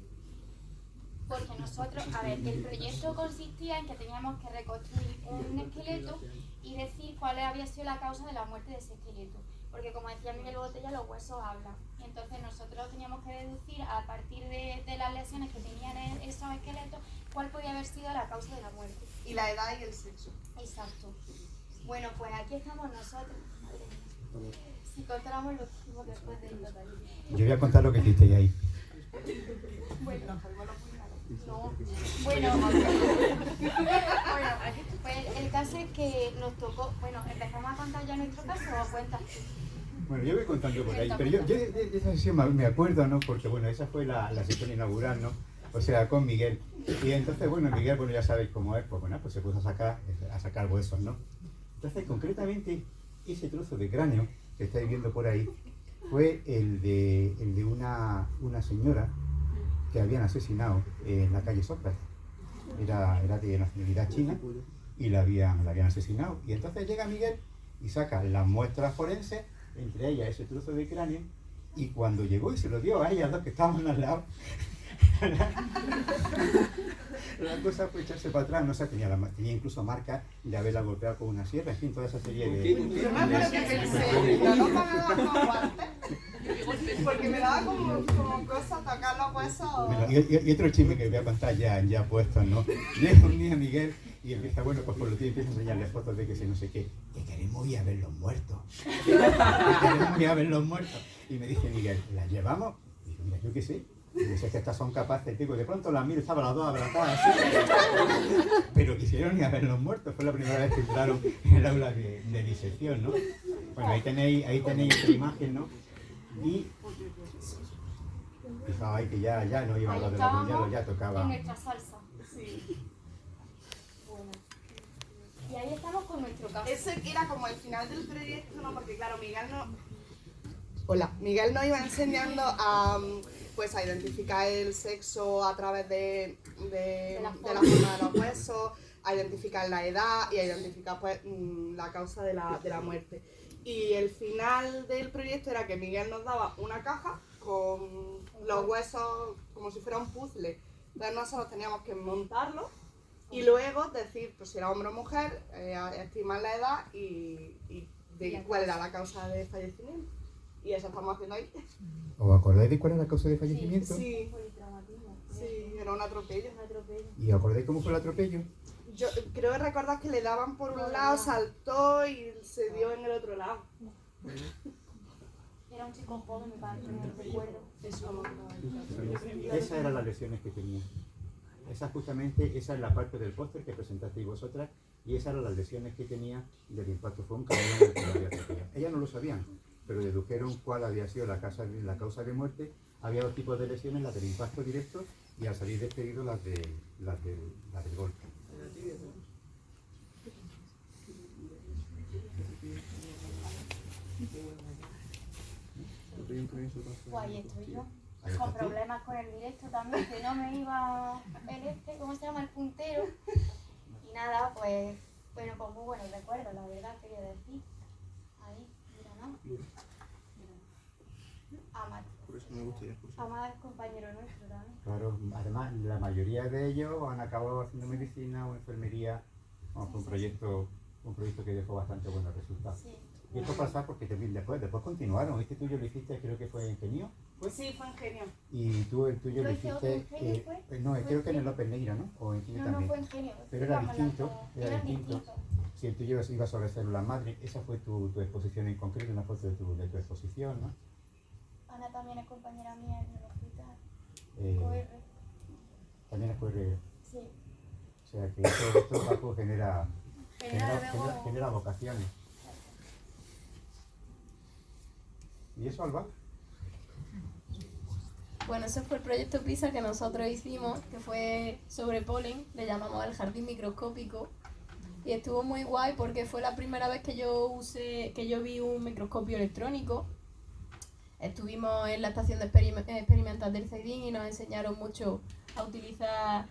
porque nosotros, a ver, el proyecto consistía en que teníamos que reconstruir un esqueleto y decir cuál había sido la causa de la muerte de ese esqueleto. Porque como decía Miguel Botella, los huesos hablan. Y entonces nosotros teníamos que deducir a partir de las lesiones que tenían esos esqueletos cuál podía haber sido la causa de la muerte. Y la edad y el sexo. Exacto. Bueno, pues aquí estamos nosotros. Madre mía. Si contáramos lo que hicimos después del total. Yo voy a contar lo que hicisteis ahí. Bueno, no. Bueno, pues el caso es que nos tocó, bueno, empezamos a contar ya nuestro caso o cuentas. Bueno, yo voy contando por ahí, pero yo de esa sesión me acuerdo, ¿no? Porque bueno, esa fue la sesión inaugural, ¿no? O sea, con Miguel. Y entonces, bueno, Miguel, bueno, ya sabéis cómo es, pues bueno, pues se puso a sacar huesos, ¿no? Entonces, concretamente, ese trozo de cráneo que estáis viendo por ahí fue el de una señora que habían asesinado en la calle Sócrates. Era de nacionalidad china y la habían asesinado. Y entonces llega Miguel y saca las muestras forenses, entre ellas ese trozo de cráneo, y cuando llegó y se lo dio a ellas dos que estaban al lado, La cosa fue echarse para atrás, no sé, tenía incluso marcas de haberla golpeado con una sierra, en fin, toda esa serie de... Yo me acuerdo que pensé, no nos van a dar los guantes, porque me daba como cosa tocar los huesos. Bueno, y otro chisme que voy a contar ya puestos, ¿no? Llega un día Miguel y empieza, bueno, pues por lo que empieza a enseñarle fotos de que se no sé qué, que queremos ir a ver los muertos. Que queremos ir a ver los muertos. Y me dice Miguel, ¿las llevamos? Y digo, mira, yo qué sé. Y dice que estas son capaces, digo, de pronto las miro, estaban las dos abrazadas así. Pero quisieron ir a ver los muertos, fue la primera vez que entraron en el aula de disección, ¿no? Bueno, ahí tenéis esta imagen, ¿no? Y fijaos ahí que ya no iban Ahí los de los estábamos buñuelos, ya tocaba. en nuestra salsa. Sí. Bueno. Y ahí estamos con nuestro caso. Ese era como el final del proyecto, ¿no? Porque claro, Miguel nos iba enseñando a, pues, a identificar el sexo a través de la forma de los huesos, a identificar la edad y a identificar pues, la causa de la muerte. Y el final del proyecto era que Miguel nos daba una caja con los huesos como si fuera un puzzle. Entonces nosotros teníamos que montarlo y luego decir pues, si era hombre o mujer, estimar la edad y de cuál era la causa de fallecimiento. Y eso estamos haciendo ahí. ¿Os acordáis de cuál era la causa de fallecimiento? Sí, Politraumatismo. sí, era un atropello. ¿Y os acordáis cómo fue el atropello? Yo creo que recordar que le daban por un lado, saltó y se dio en el otro lado. Era un chico joven, me parece, no recuerdo. Esas eran las lesiones que tenía. Esa es la parte del póster que presentasteis vosotras y esas eran las lesiones que tenía del impacto. Fue un cabrón el que lo había atropellado. Ellas no lo sabían, pero dedujeron cuál había sido la causa de muerte. Había dos tipos de lesiones, las del impacto directo y al salir despedido las del golpe. Guay, estoy yo. Con problemas con el directo también, que no me iba ¿cómo se llama? El puntero. Y nada, pues, bueno, pues muy buenos recuerdos, la verdad, quería decir. Ahí, mira, ¿no? Amad es compañero nuestro también. Claro, además la mayoría de ellos han acabado haciendo medicina o enfermería. Vamos, fue un proyecto que dejó bastante buenos resultados. Sí. Y esto pasa porque después continuaron. Este tuyo lo hiciste, creo que fue en Ingenio. Pues sí, fue ingenio. Y tú el tuyo lo hiciste. ¿Ingenio fue? No, creo que en el López Neira, ¿no? O en Ingenio No, también. no fue ingenio. Pero era distinto. Si el tuyo iba sobre células madre, esa fue tu exposición en concreto, una foto de tu exposición, ¿no? Ana también es compañera mía en el hospital. Eh, OR. También es QR. Sí. O sea que esto Paco, genera luego- vocaciones. ¿Y eso, Alba? Bueno, ese fue el proyecto PISA que nosotros hicimos, que fue sobre polen, le llamamos el jardín microscópico. Y estuvo muy guay porque fue la primera vez que yo vi un microscopio electrónico. Estuvimos en la estación de experimental del CEDIN y nos enseñaron mucho a utilizar,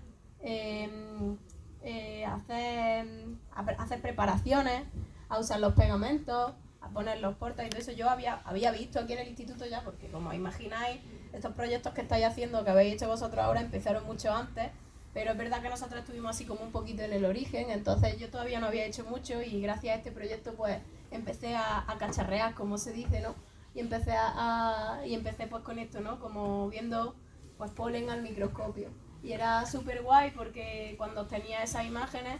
hacer preparaciones, a usar los pegamentos, a poner los portas y todo eso. Yo había visto aquí en el instituto ya, porque como imagináis, estos proyectos que estáis haciendo, que habéis hecho vosotros ahora, empezaron mucho antes, pero es verdad que nosotros estuvimos así como un poquito en el origen, entonces yo todavía no había hecho mucho y gracias a este proyecto pues empecé a cacharrear, como se dice, ¿no? Y empecé pues con esto, ¿no? Como viendo pues polen al microscopio. Y era súper guay porque cuando tenía esas imágenes,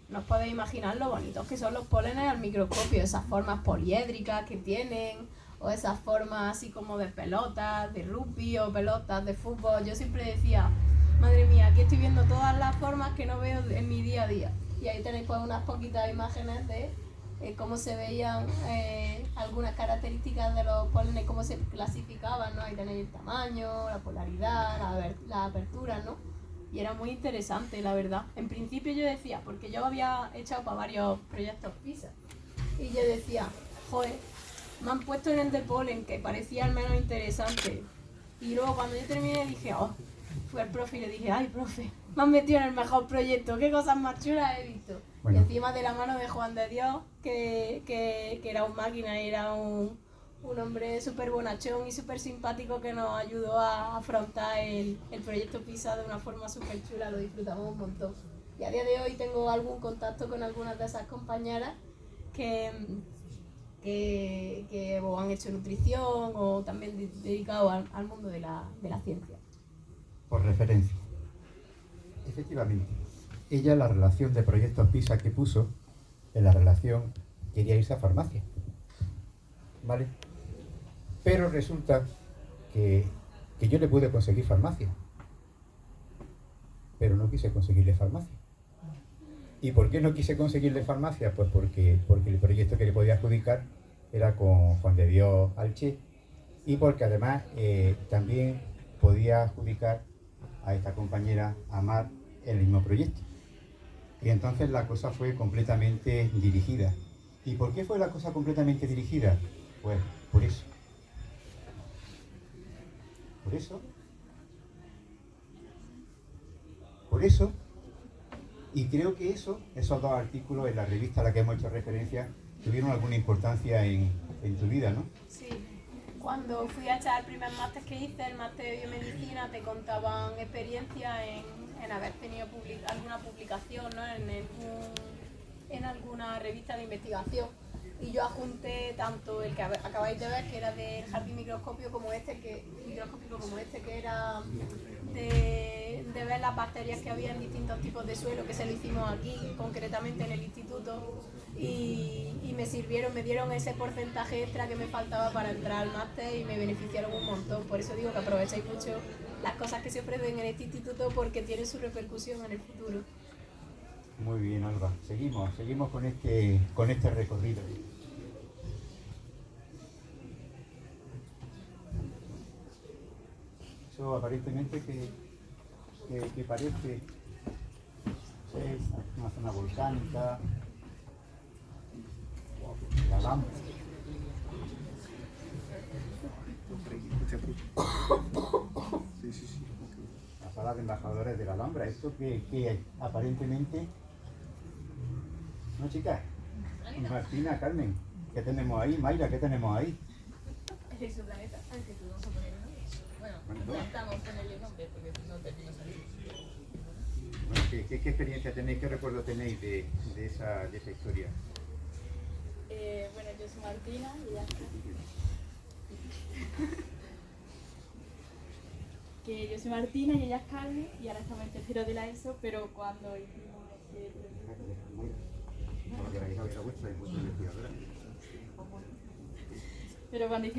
no os podéis imaginar lo bonitos que son los pólenes al microscopio, esas formas poliédricas que tienen, o esas formas así como de pelotas, de rugby o pelotas de fútbol. Yo siempre decía, madre mía, aquí estoy viendo todas las formas que no veo en mi día a día. Y ahí tenéis pues unas poquitas imágenes de cómo se veían algunas características de los pólenes, cómo se clasificaban, ¿no? Ahí tenéis el tamaño, la polaridad, la apertura, ¿no? Y era muy interesante, la verdad. En principio yo decía, porque yo había echado para varios proyectos PISA, y yo decía, joder, me han puesto en el de polen, que parecía al menos interesante. Y luego cuando yo terminé dije, oh, fui al profe y le dije, ay, profe, me han metido en el mejor proyecto, qué cosas más chulas he visto. Bueno. Y encima de la mano de Juan de Dios, que era un máquina, era un un hombre súper bonachón y súper simpático que nos ayudó a afrontar el proyecto PISA de una forma súper chula, lo disfrutamos un montón. Y a día de hoy tengo algún contacto con algunas de esas compañeras que o han hecho nutrición o también dedicado al mundo de la ciencia. Por referencia. Efectivamente, ella, la relación de proyectos PISA que puso, en la relación quería irse a farmacia, ¿vale? Pero resulta que yo le pude conseguir farmacia, pero no quise conseguirle farmacia. ¿Y por qué no quise conseguirle farmacia? Pues porque el proyecto que le podía adjudicar era con Juan de Dios Alché, y porque además también podía adjudicar a esta compañera Amar el mismo proyecto. Y entonces la cosa fue completamente dirigida. ¿Y por qué fue la cosa completamente dirigida? Pues por eso. Por eso. Por eso. Y creo que esos dos artículos en la revista a la que hemos hecho referencia tuvieron alguna importancia en tu vida, ¿no? Sí. Cuando fui a echar el primer máster que hice, el máster de biomedicina, te contaban experiencias en haber tenido alguna publicación, ¿no? en alguna revista de investigación. Y yo adjunté tanto el que acabáis de ver, que era del jardín microscópico como este, que era de ver las bacterias que había en distintos tipos de suelo, que se lo hicimos aquí, concretamente en el instituto, y me dieron ese porcentaje extra que me faltaba para entrar al máster y me beneficiaron un montón. Por eso digo que aprovechéis mucho las cosas que se ofrecen en este instituto porque tienen su repercusión en el futuro. Muy bien, Alba. Seguimos con este recorrido. Eso aparentemente que parece ser una zona volcánica, la Alhambra. La sala de embajadores de la Alhambra. Esto que aparentemente... ¿No, chicas? Martina, Carmen, ¿qué tenemos ahí? Mayra, ¿qué tenemos ahí? Es su planeta, al que tú vamos a poner nombre. Bueno, intentamos ponerle nombre porque no termino salir. Bueno, ¿qué experiencia tenéis, qué recuerdo tenéis de esa historia? Bueno, yo soy Martina y ya está. Que yo soy Martina y ella es Carmen y ahora estamos en tercero de la ESO, pero cuando hicimos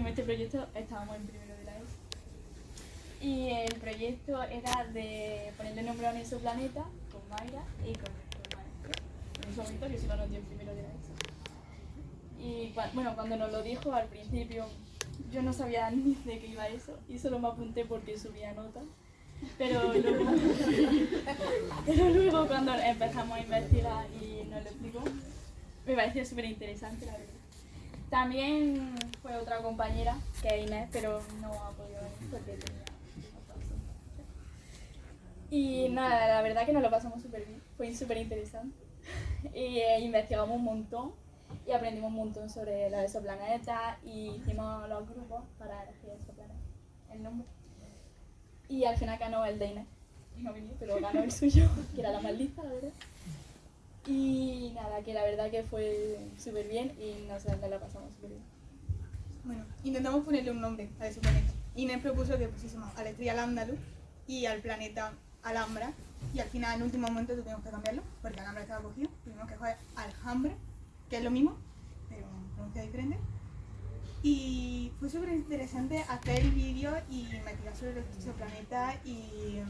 este proyecto estábamos en primero de la ESO. Y el proyecto era de ponerle nombre a un exoplaneta con Mayra y con nuestro maestro. En ese momento que solo nos dio en primero de la ESO. Y bueno, cuando nos lo dijo al principio, yo no sabía ni de qué iba eso y solo me apunté porque subía notas. Pero luego cuando empezamos a investigar y nos lo explicó, me pareció súper interesante, la verdad. También fue otra compañera, que es Inés, pero no ha podido venir porque tenía otro asunto. Y nada, la verdad que nos lo pasamos súper bien, fue súper interesante. Y investigamos un montón y aprendimos un montón sobre los exoplanetas y hicimos los grupos para elegir exoplanetas, el nombre. Y al final ganó el de Inés, que no venía, pero ganó el suyo, que era la más lista, la verdad. Y nada, que la verdad que fue súper bien y nos la pasamos súper bien. Bueno, intentamos ponerle un nombre a ese planeta. Inés propuso que pusiésemos a la estrella Al-Ándalus y al planeta Alhambra, y al final en último momento tuvimos que cambiarlo porque Alhambra estaba cogido, tuvimos que jugar Alhambra, que es lo mismo, pero pronuncia diferente. Y fue súper interesante hacer el vídeo y investigar sobre los exoplanetas y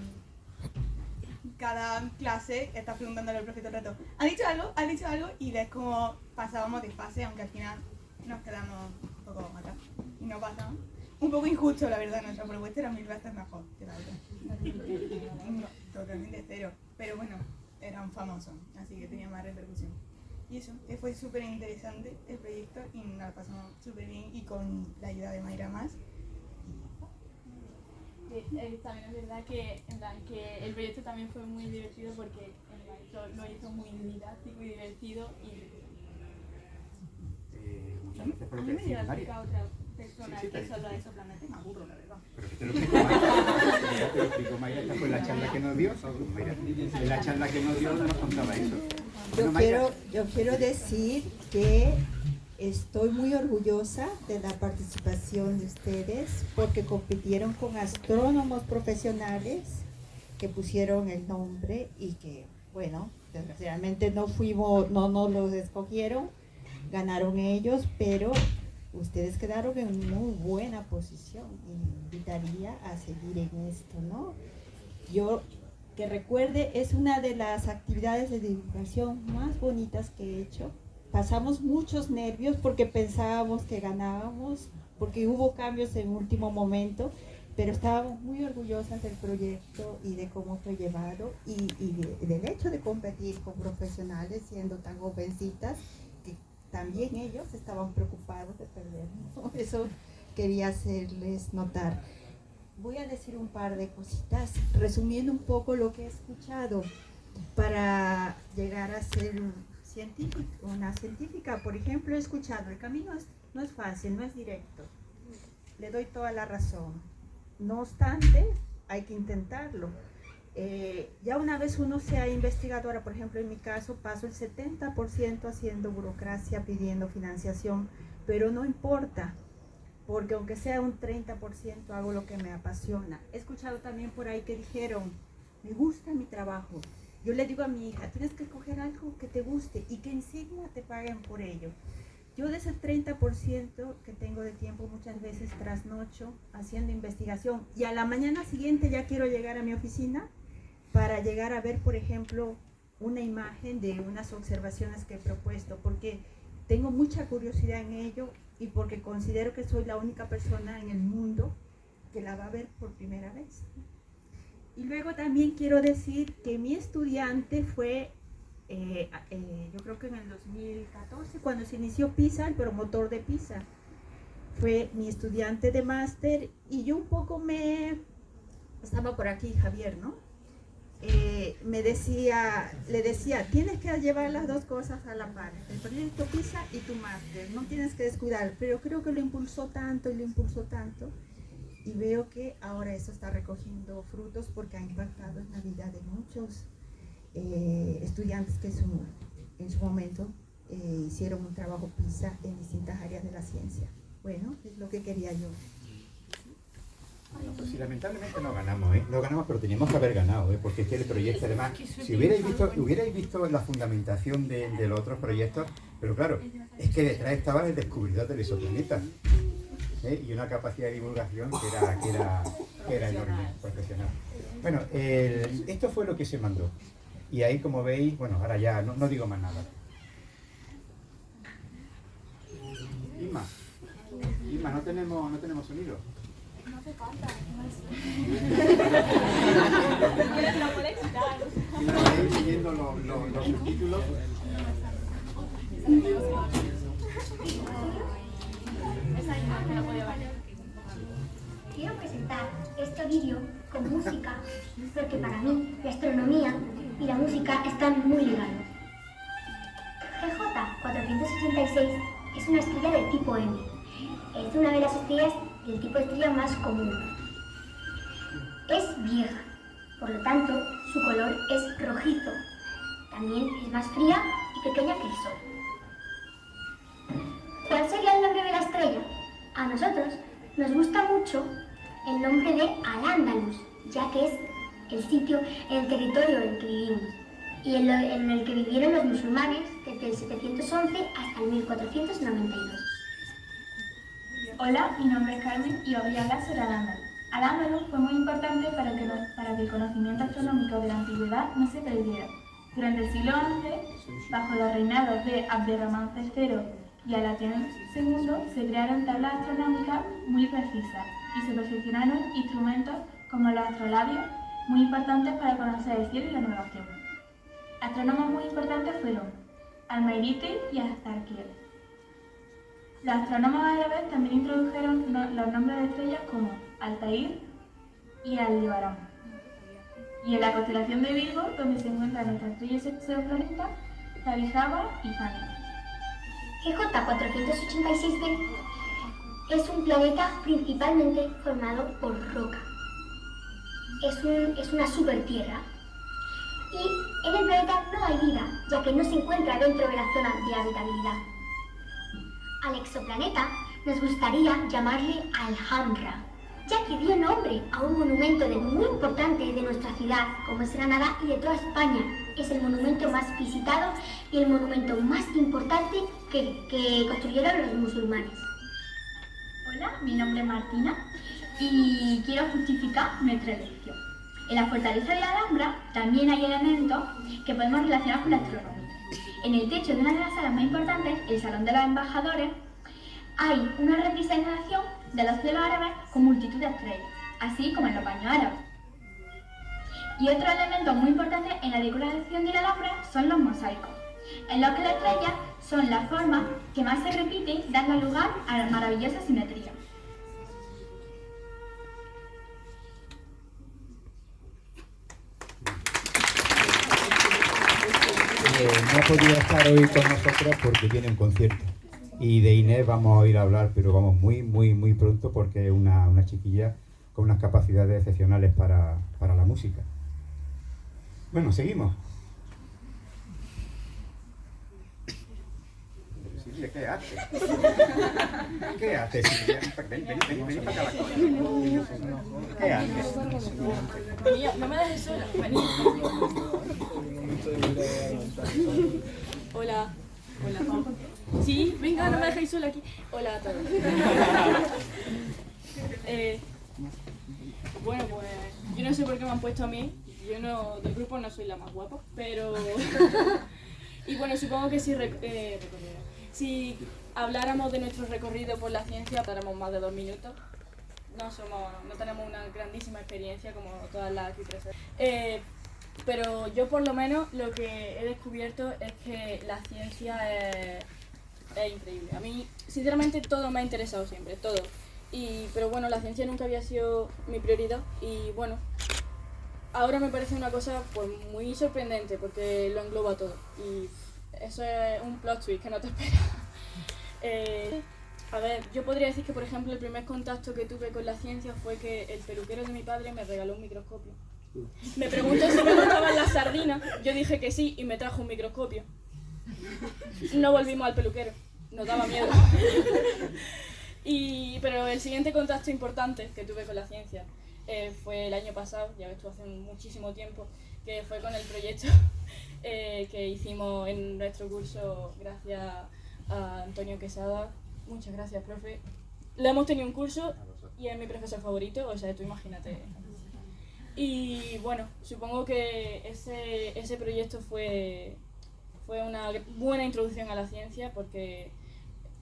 cada clase estás preguntándole al profe todo el rato, ¿has dicho algo? ¿Has dicho algo? Y ves como pasábamos de fase, aunque al final nos quedamos un poco atrás y no pasamos. Un poco injusto, la verdad, nuestra propuesta era 1000 veces mejor que la otra. No, totalmente cero, pero bueno, eran famosos, así que tenía más repercusión. Y eso, fue súper interesante el proyecto y nos lo pasamos súper bien y con la ayuda de Mayra más. También es verdad que, que el proyecto también fue muy divertido porque el maestro lo hizo muy didáctico y divertido y muchas gracias por lo que me iba a decís, explicar otra, pero explicar qué son los exoplanetas y me aburro, la verdad. Pero que te lo explico Mayra. Te lo explico Mayra, esta fue la charla que nos dio. Mira, en la charla que nos dio nos contaba eso. Yo quiero decir que estoy muy orgullosa de la participación de ustedes porque compitieron con astrónomos profesionales que pusieron el nombre y que, bueno, desgraciadamente no los escogieron, ganaron ellos, pero ustedes quedaron en muy buena posición y invitaría a seguir en esto, ¿no? Yo, que recuerde, es una de las actividades de divulgación más bonitas que he hecho. Pasamos muchos nervios porque pensábamos que ganábamos, porque hubo cambios en último momento, pero estábamos muy orgullosas del proyecto y de cómo fue llevado y del hecho de competir con profesionales siendo tan jovencitas que también ellos estaban preocupados de perder, ¿no? Eso quería hacerles notar. Voy a decir un par de cositas, resumiendo un poco lo que he escuchado para llegar a ser una científica. Por ejemplo, he escuchado, el camino no es fácil, no es directo. Le doy toda la razón. No obstante, hay que intentarlo. Ya una vez uno sea investigadora, por ejemplo, en mi caso, paso el 70% haciendo burocracia, pidiendo financiación, pero no importa, porque aunque sea un 30% hago lo que me apasiona. He escuchado también por ahí que dijeron, me gusta mi trabajo. Yo le digo a mi hija, tienes que escoger algo que te guste y que encima te paguen por ello. Yo de ese 30% que tengo de tiempo muchas veces trasnocho haciendo investigación y a la mañana siguiente ya quiero llegar a mi oficina para llegar a ver, por ejemplo, una imagen de unas observaciones que he propuesto, porque tengo mucha curiosidad en ello y porque considero que soy la única persona en el mundo que la va a ver por primera vez. Y luego también quiero decir que mi estudiante fue, yo creo que en el 2014, cuando se inició PISA, el promotor de PISA, fue mi estudiante de máster y yo un poco estaba por aquí Javier, ¿no? Le decía, tienes que llevar las dos cosas a la par, el proyecto PISA y tu máster, no tienes que descuidar, pero creo que lo impulsó tanto y veo que ahora eso está recogiendo frutos porque ha impactado en la vida de muchos estudiantes que en su momento hicieron un trabajo PISA en distintas áreas de la ciencia. Bueno, es lo que quería yo. Bueno, pues sí, lamentablemente no ganamos, ¿eh? No ganamos, pero teníamos que haber ganado, ¿eh? Porque es que el proyecto, además, si hubierais visto la fundamentación de los otros proyectos, pero claro, es que detrás estaba el descubridor del exoplaneta, ¿eh? Y una capacidad de divulgación que era enorme, profesional. Bueno, esto fue lo que se mandó. Y ahí, como veis, bueno, ahora ya no digo más nada. Isma, no tenemos sonido. No hace falta, Lo puedes quitar. Y lo veis siguiendo los subtítulos. Quiero presentar este vídeo con música porque para mí la astronomía y la música están muy ligados. GJ 486 es una estrella del tipo M. Es una de las estrellas del tipo de estrella más común. Es vieja, por lo tanto su color es rojizo. También es más fría y pequeña que el Sol. ¿Cuál sería el nombre de la estrella? A nosotros nos gusta mucho el nombre de Al-Ándalus, ya que es el sitio en el territorio en el que vivimos y en el que vivieron los musulmanes desde el 711 hasta el 1492. Hola, mi nombre es Carmen y os voy a hablar sobre Al-Ándalus. Al-Ándalus fue muy importante para que el conocimiento astronómico de la antigüedad no se perdiera. Durante el siglo XI, bajo los reinados de Abderramán III y Alatión II, se crearon tablas astronómicas muy precisas y se perfeccionaron instrumentos como los astrolabios, muy importantes para conocer el cielo y la navegación. Astrónomos muy importantes fueron Al-Mairiti y Astarquiel. Los astrónomos árabes también introdujeron los nombres de estrellas como Altair y Aldebarán. Y en la constelación de Virgo, donde se encuentran nuestras estrellas exoplanetas, Sagittario y Fani. GJ 486b es un planeta principalmente formado por roca. Es una super tierra. Y en el planeta no hay vida, ya que no se encuentra dentro de la zona de habitabilidad. Al exoplaneta nos gustaría llamarle Alhambra, ya que dio nombre a un monumento muy importante de nuestra ciudad, como es Granada y de toda España. Es el monumento más visitado y el monumento más importante que construyeron los musulmanes. Hola, mi nombre es Martina y quiero justificar nuestra elección. En la fortaleza de la Alhambra también hay elementos que podemos relacionar con la astronomía. En el techo de una de las salas más importantes, el Salón de los Embajadores, hay una representación de los cielos árabes con multitud de estrellas, así como en los baños árabes. Y otro elemento muy importante en la decoración de la Alhambra son los mosaicos, en los que las estrellas son la forma que más se repite, dando lugar a la maravillosa simetría. No ha podido estar hoy con nosotros porque tiene un concierto. Y de Inés vamos a oír hablar, pero vamos muy pronto, porque es una chiquilla con unas capacidades excepcionales para la música. Bueno, seguimos. Silvia, ¿qué haces? ¿Qué haces, Silvia? Ven para acá. ¿Qué haces? No me dejes sola, vení. Hola. Sí, venga, no me dejéis sola aquí. Hola a todos. Bueno, pues yo no sé por qué me han puesto a mí. Yo no, del grupo no soy la más guapa, pero... Y bueno, supongo que si habláramos de nuestro recorrido por la ciencia, tardáramos más de 2 minutos. No tenemos una grandísima experiencia como todas las aquí presentes. Pero yo por lo menos lo que he descubierto es que la ciencia es increíble. A mí, sinceramente, todo me ha interesado siempre, todo. Pero bueno, la ciencia nunca había sido mi prioridad y bueno, ahora me parece una cosa pues muy sorprendente porque lo engloba todo. Y eso es un plot twist que no te esperas. A ver, yo podría decir que por ejemplo el primer contacto que tuve con la ciencia fue que el peluquero de mi padre me regaló un microscopio. Me preguntó si me gustaban las sardinas, yo dije que sí y me trajo un microscopio. No volvimos al peluquero, nos daba miedo. Pero el siguiente contacto importante que tuve con la ciencia fue el año pasado, ya esto hace muchísimo tiempo, que fue con el proyecto que hicimos en nuestro curso gracias a Antonio Quesada. Muchas gracias, profe. Le hemos tenido un curso y es mi profesor favorito, o sea, tú imagínate. Y bueno, supongo que ese proyecto fue una buena introducción a la ciencia porque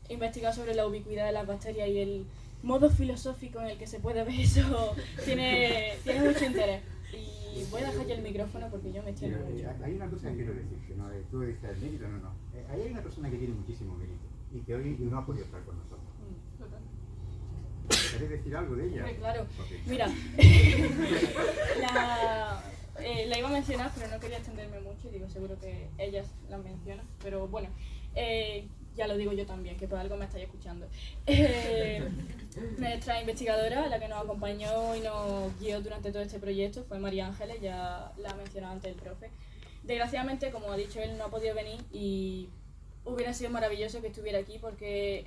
investigar sobre la ubicuidad de las bacterias y el modo filosófico en el que se puede ver eso tiene mucho interés. Y voy a dejar ya el micrófono porque yo me extiendo mucho. Hay una cosa que quiero decir, que no, tú dices el mérito, no. Ahí hay una persona que tiene muchísimo mérito y que hoy no ha podido estar con nosotros. ¿Querés decir algo de ella? Claro. Okay. Mira, la iba a mencionar, pero no quería extenderme mucho y digo, seguro que ellas la mencionan. Pero bueno, ya lo digo yo también, que por algo me estáis escuchando. Nuestra investigadora, la que nos acompañó y nos guió durante todo este proyecto, fue María Ángeles, ya la ha mencionado antes el profe. Desgraciadamente, como ha dicho él, no ha podido venir y hubiera sido maravilloso que estuviera aquí porque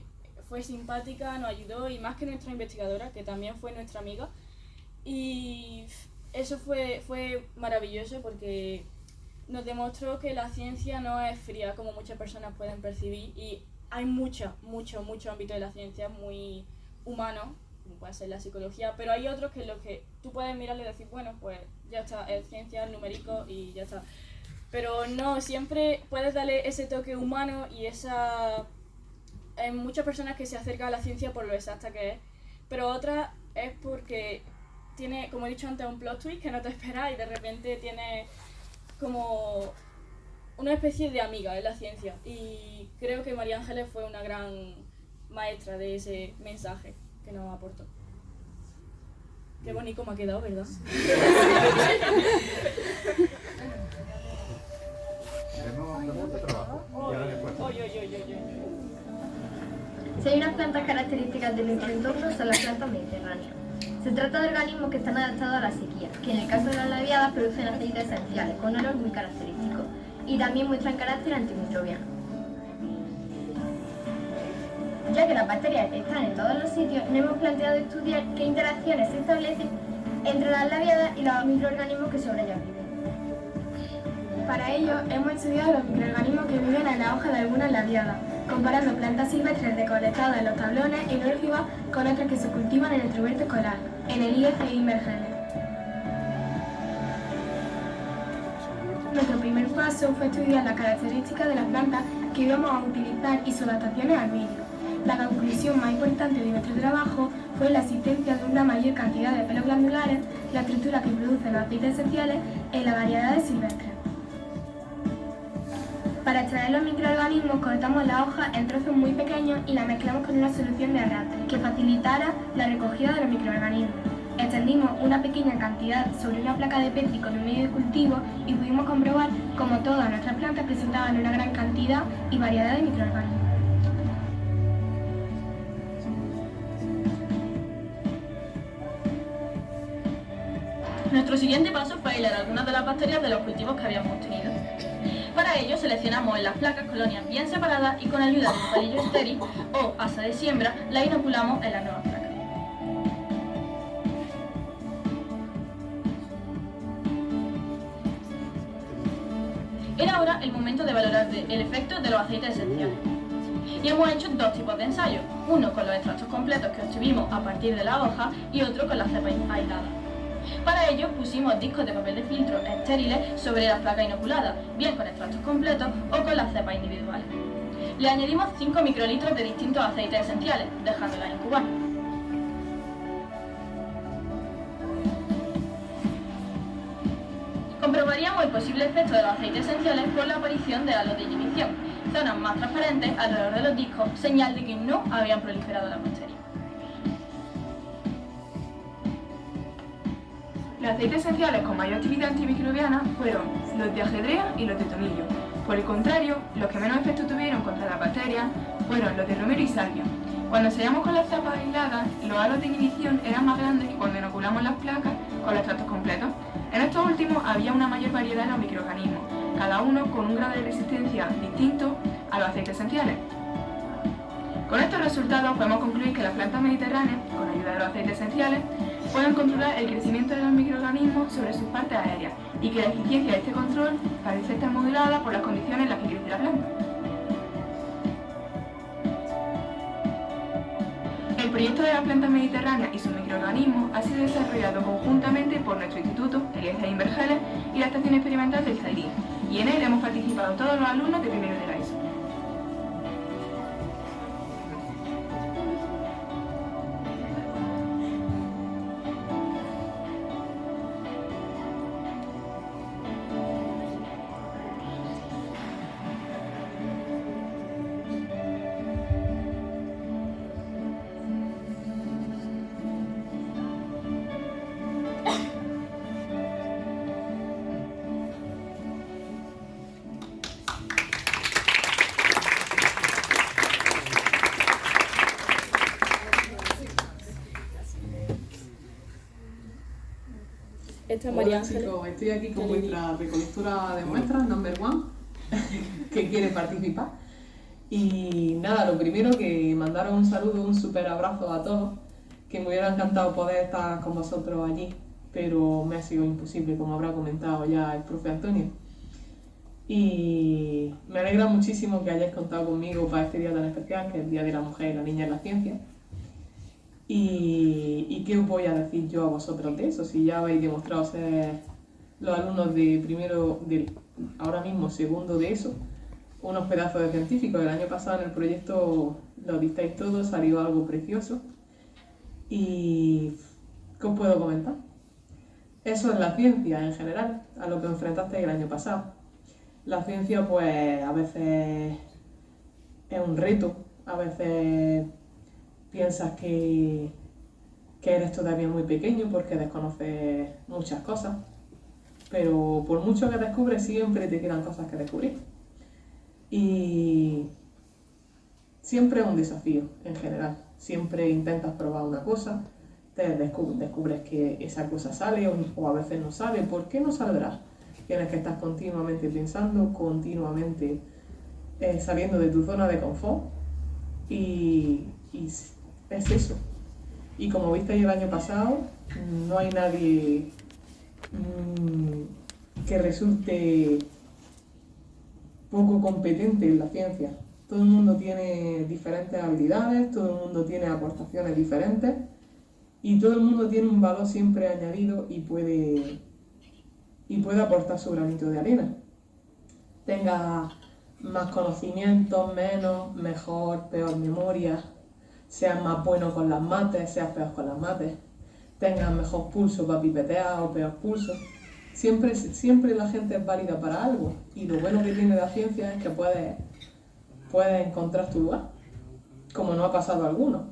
fue simpática, nos ayudó y más que nuestra investigadora, que también fue nuestra amiga. Y eso fue maravilloso porque nos demostró que la ciencia no es fría como muchas personas pueden percibir y hay mucho ámbito de la ciencia muy humano, como puede ser la psicología, pero hay otros que en los que tú puedes mirarle y decir, bueno, pues ya está, es ciencia, es numérico y ya está. Pero no, siempre puedes darle ese toque humano y hay muchas personas que se acercan a la ciencia por lo exacta que es, pero otras es porque tiene, como he dicho antes, un plot twist que no te esperas y de repente tiene como una especie de amiga en la ciencia. Y creo que María Ángeles fue una gran maestra de ese mensaje que nos aportó. Qué bonito me ha quedado, ¿verdad? Tenemos mucho trabajo. Si hay unas plantas características de nuestro entorno son las plantas mediterráneas. Se trata de organismos que están adaptados a la sequía, que en el caso de las labiadas producen aceites esenciales con olor muy característico y también muestran carácter antimicrobiano. Ya que las bacterias están en todos los sitios, nos hemos planteado estudiar qué interacciones se establecen entre las labiadas y los microorganismos que sobre ellas viven. Para ello, hemos estudiado los microorganismos que viven en la hoja de algunas labiadas, comparando plantas silvestres recolectadas en los tablones y lórgibas con otras que se cultivan en el troverto escolar, en el IES e Invergenes. Nuestro primer paso fue estudiar las características de las plantas que íbamos a utilizar y sus adaptaciones al medio. La conclusión más importante de nuestro trabajo fue la existencia de una mayor cantidad de pelos glandulares, la estructura que producen los aceites esenciales en las variedades silvestres. Para extraer los microorganismos cortamos la hoja en trozos muy pequeños y la mezclamos con una solución de arrastre que facilitara la recogida de los microorganismos. Extendimos una pequeña cantidad sobre una placa de Petri con un medio de cultivo y pudimos comprobar cómo todas nuestras plantas presentaban una gran cantidad y variedad de microorganismos. Nuestro siguiente paso fue aislar algunas de las bacterias de los cultivos que habíamos obtenido. Para ello seleccionamos en las placas colonias bien separadas y con ayuda de un palillo estéril o asa de siembra las inoculamos en las nuevas placas. Era ahora el momento de valorar el efecto de los aceites esenciales. Y hemos hecho dos tipos de ensayos, uno con los extractos completos que obtuvimos a partir de la hoja y otro con las cepas aisladas. Para ello pusimos discos de papel de filtro estériles sobre las placas inoculadas, bien con extractos completos o con las cepas individuales. Le añadimos 5 microlitros de distintos aceites esenciales, dejándolas incubar. Comprobaríamos el posible efecto de los aceites esenciales por la aparición de halos de inhibición, zonas más transparentes alrededor de los discos, señal de que no habían proliferado las bacterias. Los aceites esenciales con mayor actividad antimicrobiana fueron los de ajedrea y los de tomillo. Por el contrario, los que menos efecto tuvieron contra las bacterias fueron los de romero y salvia. Cuando ensayamos con las cepas aisladas, los halos de inhibición eran más grandes que cuando inoculamos las placas con los extractos completos. En estos últimos había una mayor variedad de los microorganismos, cada uno con un grado de resistencia distinto a los aceites esenciales. Con estos resultados podemos concluir que las plantas mediterráneas, con ayuda de los aceites esenciales, pueden controlar el crecimiento de los microorganismos sobre sus partes aéreas y que la eficiencia de este control parece estar modulada por las condiciones en las que crece la planta. El proyecto de las plantas mediterráneas y sus microorganismos ha sido desarrollado conjuntamente por nuestro instituto, el IES de Invergeles, y la Estación Experimental del Zairí, y en él hemos participado todos los alumnos de primero de la ESO. Esta es María Ángeles. Chicos, estoy aquí con vuestra recolectora de muestras, number 1, que quiere participar. Y nada, lo primero que mandaros un saludo, un súper abrazo a todos, que me hubiera encantado poder estar con vosotros allí, pero me ha sido imposible, como habrá comentado ya el profe Antonio. Y me alegra muchísimo que hayáis contado conmigo para este día tan especial, que es el Día de la Mujer y la Niña en la Ciencia. ¿Y qué os voy a decir yo a vosotros de eso? Si ya habéis demostrado ser los alumnos de primero, ahora mismo segundo de eso, unos pedazos de científicos. El año pasado en el proyecto lo visteis todos, salió algo precioso. ¿Y qué os puedo comentar? Eso es la ciencia en general, a lo que enfrentasteis el año pasado. La ciencia pues a veces es un reto, a veces piensas que eres todavía muy pequeño porque desconoces muchas cosas, pero por mucho que descubres siempre te quedan cosas que descubrir. Y siempre es un desafío en general. Siempre intentas probar una cosa, descubres que esa cosa sale o a veces no sale. ¿Por qué no saldrá? Tienes que estar continuamente pensando, continuamente saliendo de tu zona de confort y es eso. Y como visteis el año pasado, no hay nadie que resulte poco competente en la ciencia. Todo el mundo tiene diferentes habilidades, todo el mundo tiene aportaciones diferentes y todo el mundo tiene un valor siempre añadido y puede aportar su granito de arena. Tenga más conocimientos, menos, mejor, peor memoria, seas más bueno con las mates, seas peor con las mates, tengas mejor pulso para pipetear o peor pulso. Siempre la gente es válida para algo y lo bueno que tiene la ciencia es que puedes encontrar tu lugar, como no ha pasado a algunos.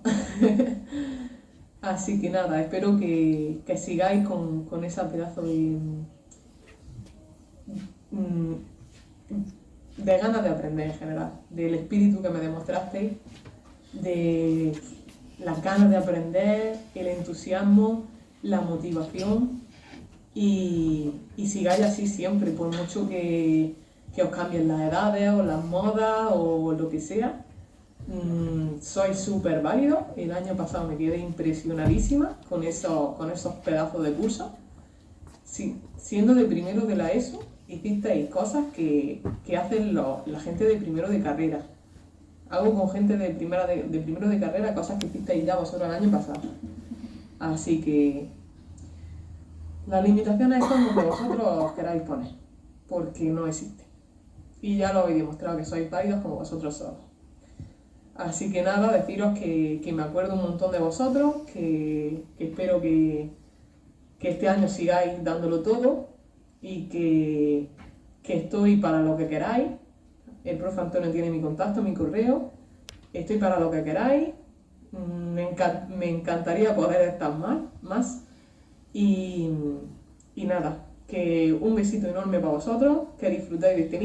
Así que nada, espero que sigáis con esa pedazo de ganas de aprender en general, del espíritu que me demostrasteis, de las ganas de aprender, el entusiasmo, la motivación y sigáis así siempre, por mucho que os cambien las edades o las modas o lo que sea. Sois súper válidos. El año pasado me quedé impresionadísima con esos pedazos de curso. Sí, siendo de primero de la ESO, hicisteis cosas que hacen la gente de primero de carrera. Hago con gente de primero de carrera cosas que hicisteis ya vosotros el año pasado. Así que las limitaciones son donde vosotros os queráis poner, porque no existe. Y ya lo habéis demostrado que sois válidos como vosotros sois. Así que nada, deciros que me acuerdo un montón de vosotros, que espero que este año sigáis dándolo todo y que estoy para lo que queráis. El profe Antonio tiene mi contacto, mi correo. Estoy para lo que queráis. Me encantaría poder estar más. Y nada, que un besito enorme para vosotros, que disfrutéis de este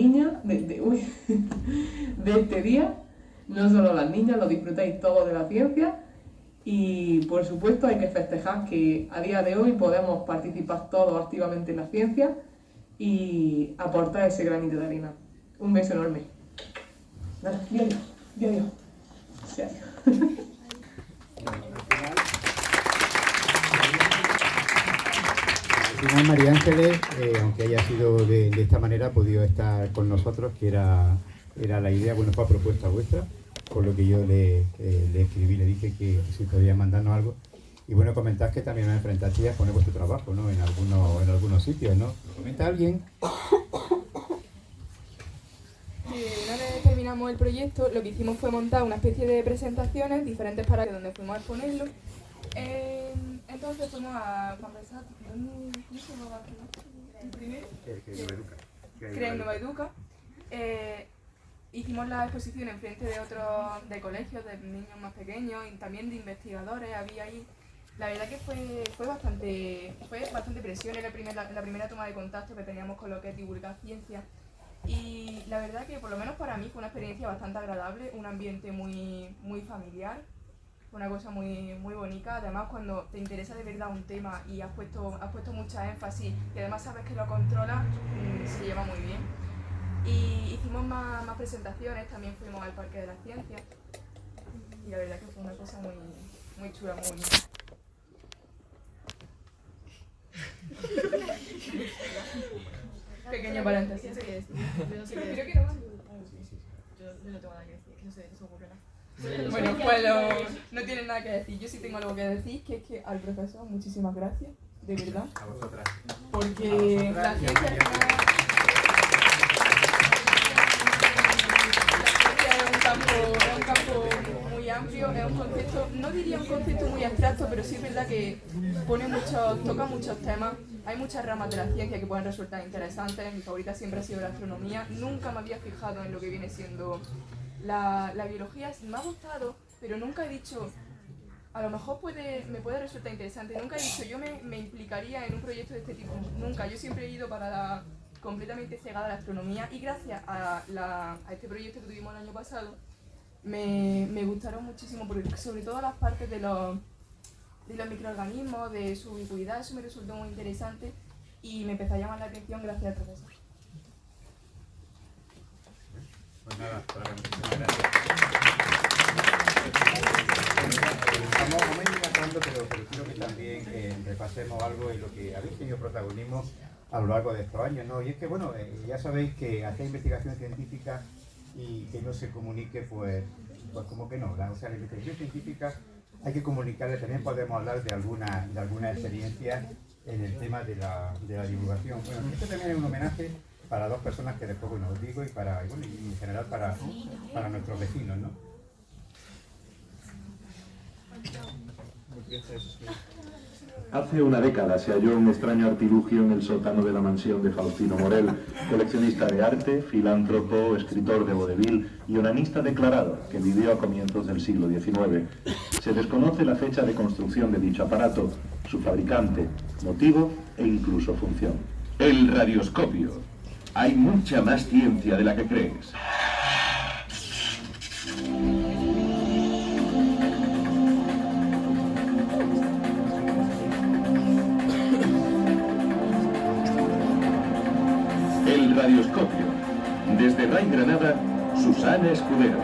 de este día. No solo las niñas, lo disfrutáis todos de la ciencia y por supuesto hay que festejar que a día de hoy podemos participar todos activamente en la ciencia y aportar ese granito de arena. Un beso enorme. Nada, adiós. Sí, adiós. Al final María Ángeles, aunque haya sido de esta manera, ha podido estar con nosotros, que era la idea, bueno, fue propuesta vuestra, por lo que yo le escribí, le dije que si podía mandarnos algo. Y bueno, comentad que también os enfrentasteis a poner vuestro trabajo, ¿no? En algunos sitios, ¿no? ¿Comenta alguien? Una vez terminamos el proyecto, lo que hicimos fue montar una especie de presentaciones diferentes para que donde fuimos a exponerlo. Entonces fuimos a empezar, ¿cómo se llamaba? ¿El primero? Crea Innova Educa. Hicimos la exposición en frente de otros de colegios, de niños más pequeños y también de investigadores. Había ahí, la verdad que fue bastante presión en la primera toma de contacto que teníamos con lo que es divulgar ciencia. Y la verdad que por lo menos para mí fue una experiencia bastante agradable, un ambiente muy familiar, una cosa muy bonita. Además, cuando te interesa de verdad un tema y has puesto mucha énfasis y además sabes que lo controlas, se lleva muy bien. Y hicimos más presentaciones, también fuimos al Parque de la Ciencia y la verdad que fue una cosa muy chula, muy bonita. Pequeño paréntesis. Yo no sé qué decir. Creo que no. Yo no tengo nada que decir, no sé, no se me ocurre nada. Bueno, pues no tienen nada que decir. Yo sí tengo algo que decir, que es que al profesor muchísimas gracias, de verdad. A vosotras. Porque la ciencia al final es un campo muy amplio, es un concepto, no diría un concepto muy abstracto, pero sí es verdad que toca muchos temas. Hay muchas ramas de la ciencia que pueden resultar interesantes. Mi favorita siempre ha sido la astronomía. Nunca me había fijado en lo que viene siendo la biología. Me ha gustado, pero nunca he dicho, a lo mejor me puede resultar interesante. Nunca he dicho, yo me implicaría en un proyecto de este tipo. Nunca. Yo siempre he ido completamente cegada a la astronomía y gracias a este proyecto que tuvimos el año pasado, me gustaron muchísimo, porque sobre todo las partes de los microorganismos, de su ubicuidad, eso me resultó muy interesante y me empezó a llamar la atención gracias al profesor. Pues nada, muchísimas gracias. Vamos a ir tratando, pero quiero que también repasemos algo en lo que habéis tenido protagonismo a lo largo de estos años, ¿no? Y es que, bueno, ya sabéis que hacer investigación científica y que no se comunique, pues como que no. O sea, la investigación científica hay que comunicarle. También podemos hablar de alguna experiencia en el tema de la divulgación. Bueno, esto también es un homenaje para dos personas que después, bueno, os digo, y en general para nuestros vecinos, ¿no? Hace una década se halló un extraño artilugio en el sótano de la mansión de Faustino Morel, coleccionista de arte, filántropo, escritor de vodevil y onanista declarado, que vivió a comienzos del siglo XIX. Se desconoce la fecha de construcción de dicho aparato, su fabricante, motivo e incluso función. El radioscopio. Hay mucha más ciencia de la que crees. El radioscopio. Desde RAI Granada, Susana Escudero.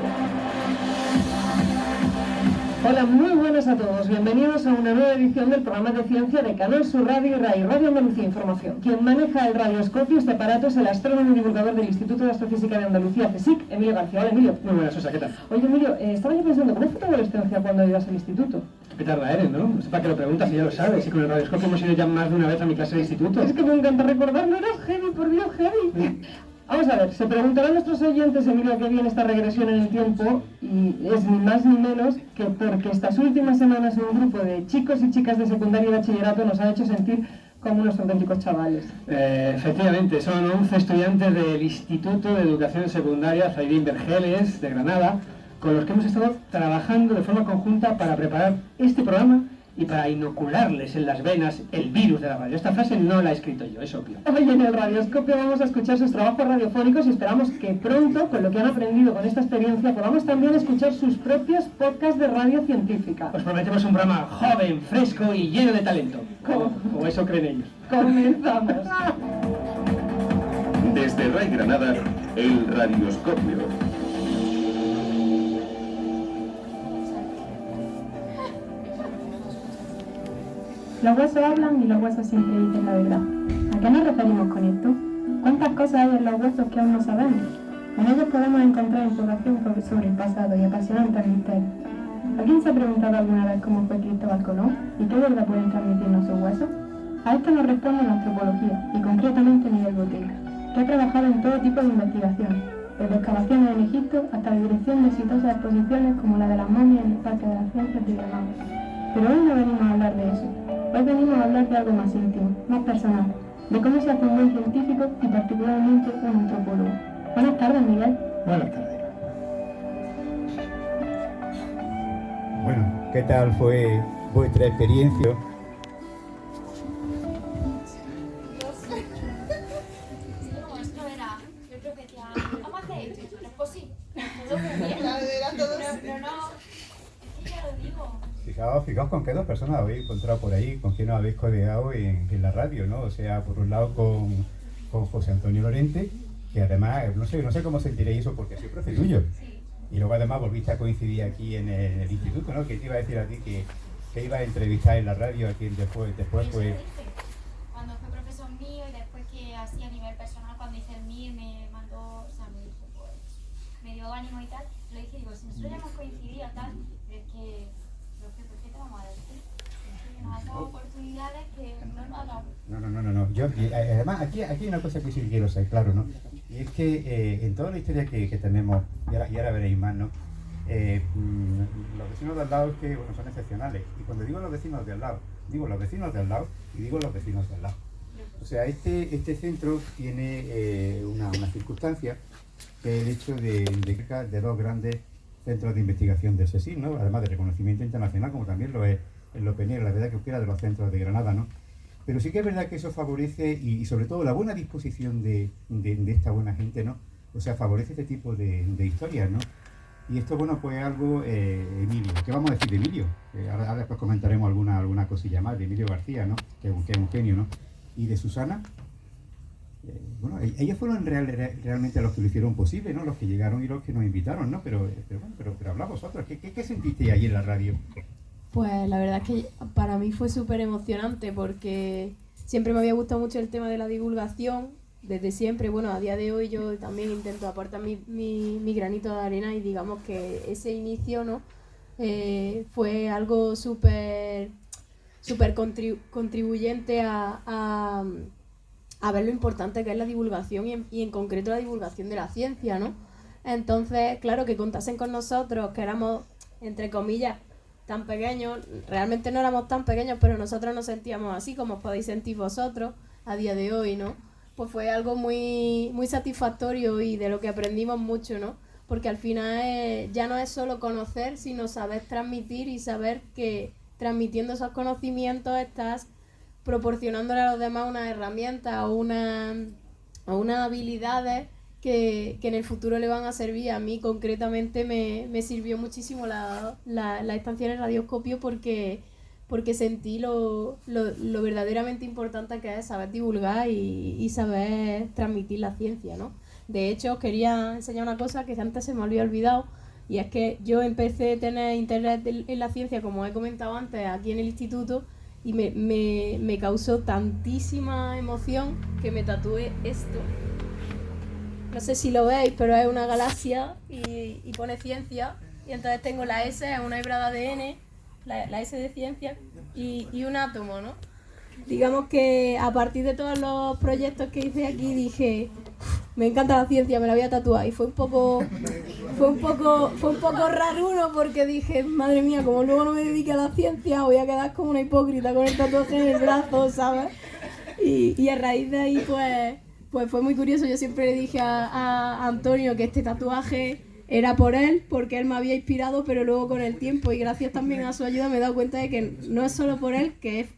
Hola, muy buenas a todos. Bienvenidos a una nueva edición del programa de ciencia de Canal Sur Radio y RAI, Radio Andalucía Información. Quien maneja el radioscopio, este aparato, es el astrónomo y divulgador del Instituto de Astrofísica de Andalucía, CSIC, Emilio García. Hola, Emilio. Muy buenas, Susa, ¿qué tal? Oye, Emilio, estaba yo pensando, ¿cómo fue tu adolescencia cuando ibas al instituto? Qué petarda eres, ¿no? No sé para qué lo preguntas, si ya lo sabes. Y con el radioscopio hemos ido ya más de una vez a mi clase de instituto. Es que me encanta recordarlo, eras heavy, por Dios, heavy. Vamos a ver, se preguntarán nuestros oyentes, Emilio, qué viene esta regresión en el tiempo, y es ni más ni menos que porque estas últimas semanas un grupo de chicos y chicas de secundaria y bachillerato nos ha hecho sentir como unos auténticos chavales. Efectivamente, son 11 estudiantes del Instituto de Educación Secundaria Zaidín Vergeles de Granada, con los que hemos estado trabajando de forma conjunta para preparar este programa y para inocularles en las venas el virus de la radio. Esta frase no la he escrito yo, es obvio. Hoy en el radioscopio vamos a escuchar sus trabajos radiofónicos y esperamos que pronto, con lo que han aprendido con esta experiencia, podamos también escuchar sus propios podcasts de radio científica. Os prometemos un programa joven, fresco y lleno de talento. O eso creen ellos. ¡Comenzamos! Desde RAI Granada, el radioscopio. Los huesos hablan y los huesos siempre dicen la verdad. ¿A qué nos referimos con esto? ¿Cuántas cosas hay en los huesos que aún no sabemos? En ellos podemos encontrar información sobre el pasado y apasionantes misterios. ¿Alguien se ha preguntado alguna vez cómo fue Cristóbal Colón y qué verdad pueden transmitirnos sus huesos? A esto nos responde la antropología, y concretamente Miguel Botelho, que ha trabajado en todo tipo de investigaciones, desde excavaciones en Egipto hasta la dirección de exitosas exposiciones como la de las momias en el Parque de las Ciencias de Granada. Pero hoy no venimos a hablar de eso. Hoy venimos a hablar de algo más íntimo, más personal, de cómo se hace un buen científico y particularmente un antropólogo. Buenas tardes, Miguel. Buenas tardes. Bueno, ¿qué tal fue vuestra experiencia? Fijaos con qué dos personas habéis encontrado por ahí, con quién os habéis codeado en la radio, ¿no? O sea, por un lado con José Antonio Lorente, que además, no sé cómo sentiréis eso porque soy profe tuyo. Y luego además volviste a coincidir aquí en el instituto, ¿no? Que te iba a decir a ti que iba a entrevistar en la radio a quien después fue... Cuando fue profesor mío y después que así a nivel personal, cuando hice el MIR me mandó, o sea, me dijo, pues, me dio ánimo y tal. Lo dije, digo, si nosotros ya hemos coincidido tal, pero es que... ¿Por qué te vamos a decir? Nos ha dado oportunidades que no nos ha dado. No. Yo, además, aquí hay una cosa que sí quiero ser claro, ¿no? Y es que en toda la historia que tenemos, y ahora veréis más, ¿no? Los vecinos de al lado es que, bueno, son excepcionales. Y cuando digo los vecinos de al lado, digo los vecinos de al lado y digo los vecinos de al lado. O sea, este centro tiene una circunstancia, que es el hecho de dos grandes centros de investigación del CSIC, ¿no? Además de reconocimiento internacional, como también lo es el OPENIR, la verdad que quiera de los centros de Granada, ¿no? Pero sí que es verdad que eso favorece, y sobre todo la buena disposición de esta buena gente, ¿no? O sea, favorece este tipo de historias, ¿no? Y esto, bueno, pues algo, Emilio. ¿Qué vamos a decir de Emilio? Ahora después comentaremos alguna cosilla más de Emilio García, ¿no? Que es un genio, ¿no? Y de Susana, bueno, ellos fueron realmente los que lo hicieron posible, ¿no? Los que llegaron y los que nos invitaron, ¿no? Pero habla vosotros, ¿qué sentisteis ahí en la radio? Pues la verdad es que para mí fue súper emocionante porque siempre me había gustado mucho el tema de la divulgación, desde siempre. Bueno, a día de hoy yo también intento aportar mi granito de arena y digamos que ese inicio, ¿no? Fue algo súper contribuyente a ver lo importante que es la divulgación y en concreto la divulgación de la ciencia, ¿no? Entonces, claro, que contasen con nosotros, que éramos, entre comillas, tan pequeños, realmente no éramos tan pequeños, pero nosotros nos sentíamos así como os podéis sentir vosotros a día de hoy, ¿no? Pues fue algo muy, muy satisfactorio y de lo que aprendimos mucho, ¿no? Porque al final ya no es solo conocer, sino saber transmitir y saber que transmitiendo esos conocimientos estás proporcionándole a los demás unas herramientas o unas habilidades que en el futuro le van a servir. A mí concretamente me sirvió muchísimo la estancia en el radioscopio porque sentí lo verdaderamente importante que es saber divulgar y saber transmitir la ciencia, ¿no? De hecho, os quería enseñar una cosa que antes se me había olvidado, y es que yo empecé a tener interés en la ciencia, como he comentado antes, aquí en el instituto, y me causó tantísima emoción que me tatué esto. No sé si lo veis, pero es una galaxia y pone ciencia, y entonces tengo la S, es una hebra de ADN, la S de ciencia, y un átomo, ¿no? Digamos que a partir de todos los proyectos que hice aquí dije, me encanta la ciencia, me la voy a tatuar, y fue un poco raruno porque dije, madre mía, como luego no me dedique a la ciencia voy a quedar como una hipócrita con el tatuaje en el brazo, ¿sabes? Y a raíz de ahí pues fue muy curioso. Yo siempre le dije a Antonio que este tatuaje era por él, porque él me había inspirado, pero luego con el tiempo y gracias también a su ayuda me he dado cuenta de que no es solo por él, que es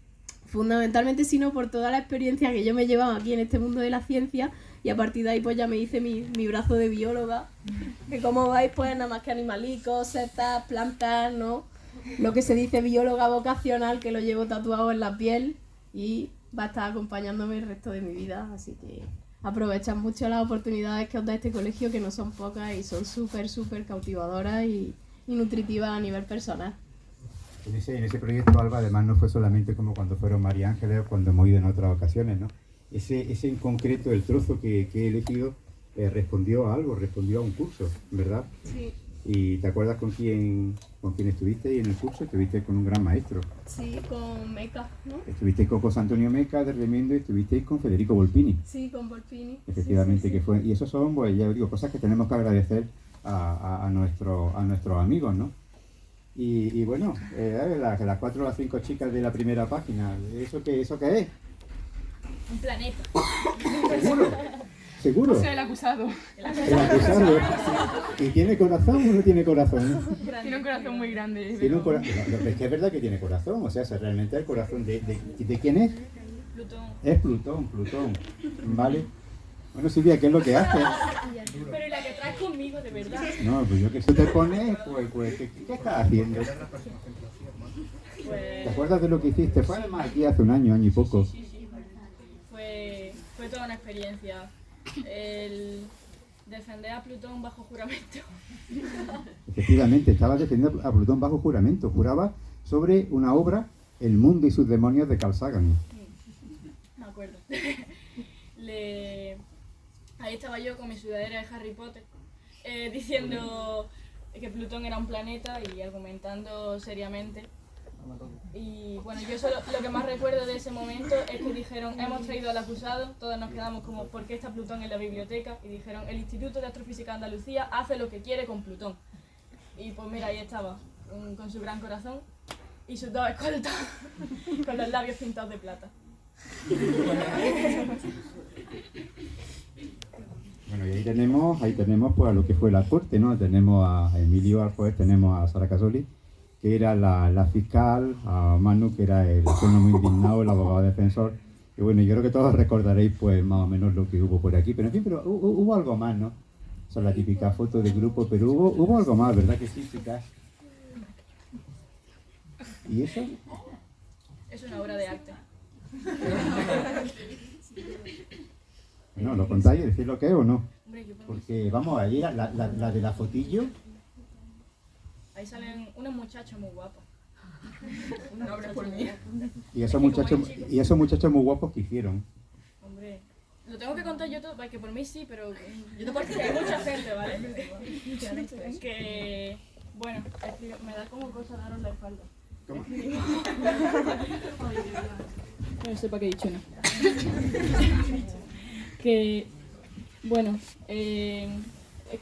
fundamentalmente, sino por toda la experiencia que yo me he llevado aquí en este mundo de la ciencia. Y a partir de ahí pues ya me hice mi brazo de bióloga, que como veis pues nada más que animalicos, setas, plantas, ¿no? Lo que se dice bióloga vocacional, que lo llevo tatuado en la piel y va a estar acompañándome el resto de mi vida, así que aprovechad mucho las oportunidades que os da este colegio, que no son pocas y son súper cautivadoras y nutritivas a nivel personal. En ese proyecto, Alba, además no fue solamente como cuando fueron María Ángeles o cuando hemos ido en otras ocasiones, ¿no? Ese en concreto, el trozo que he elegido, respondió a algo, respondió a un curso, ¿verdad? Sí. ¿Y te acuerdas con quién estuviste ahí en el curso? Estuviste con un gran maestro. Sí, con Meca, ¿no? Estuviste con José Antonio Meca de Remiendo y estuvisteis con Federico Volpini. Sí, con Volpini. Efectivamente, sí. que fue. Y esos son, pues ya digo, cosas que tenemos que agradecer a nuestros amigos, ¿no? Y bueno, las 4 o las 5 chicas de la primera página, ¿eso qué es? Un planeta. ¿Seguro? O sea, el acusado. El acusado. ¿Y tiene corazón o no tiene corazón? Tiene un corazón muy grande. Tiene un corazón. Es que es verdad que tiene corazón, o sea, realmente el corazón ¿de quién es? Plutón. Es Plutón. ¿Vale? Bueno, Silvia, ¿qué es lo que haces? Pero ¿y la que traes conmigo, de verdad? No, pues yo que tú te pones, pues ¿qué estás haciendo? ¿Te acuerdas de lo que hiciste? Fue además aquí hace un año y poco. Sí. Fue toda una experiencia. El defender a Plutón bajo juramento. Efectivamente, estaba defendiendo a Plutón bajo juramento. Juraba sobre una obra, El mundo y sus demonios, de Carl Sagan. Me acuerdo. Ahí estaba yo con mi sudadera de Harry Potter, diciendo que Plutón era un planeta y argumentando seriamente. Y bueno, yo solo lo que más recuerdo de ese momento es que dijeron, hemos traído al acusado, todos nos quedamos como, ¿por qué está Plutón en la biblioteca? Y dijeron, el Instituto de Astrofísica de Andalucía hace lo que quiere con Plutón. Y pues mira, ahí estaba, con su gran corazón y sus 2 escoltas, con los labios pintados de plata. Bueno, y ahí tenemos pues a lo que fue la corte, ¿no? Tenemos a Emilio al juez, tenemos a Sara Casoli, que era la fiscal, a Manu, que era el autónomo indignado, el abogado defensor. Y bueno, yo creo que todos recordaréis pues más o menos lo que hubo por aquí, pero en fin, pero hubo algo más, ¿no? Esa es la típica foto de grupo, pero hubo algo más, ¿verdad que sí, chicas? ¿Y eso? Es una obra de arte. No, ¿lo contáis? ¿Decís lo que es o no? Porque, vamos, ahí la de la fotillo. Ahí salen unos muchachos muy guapos. Una obra por mí. Y esos muchachos muy guapos que hicieron. Hombre, lo tengo que contar yo todo, porque por mí sí, pero yo te porque hay mucha gente, ¿vale? Que, bueno, me da como cosa daros la espalda. No sé para qué he dicho no. Que, bueno, es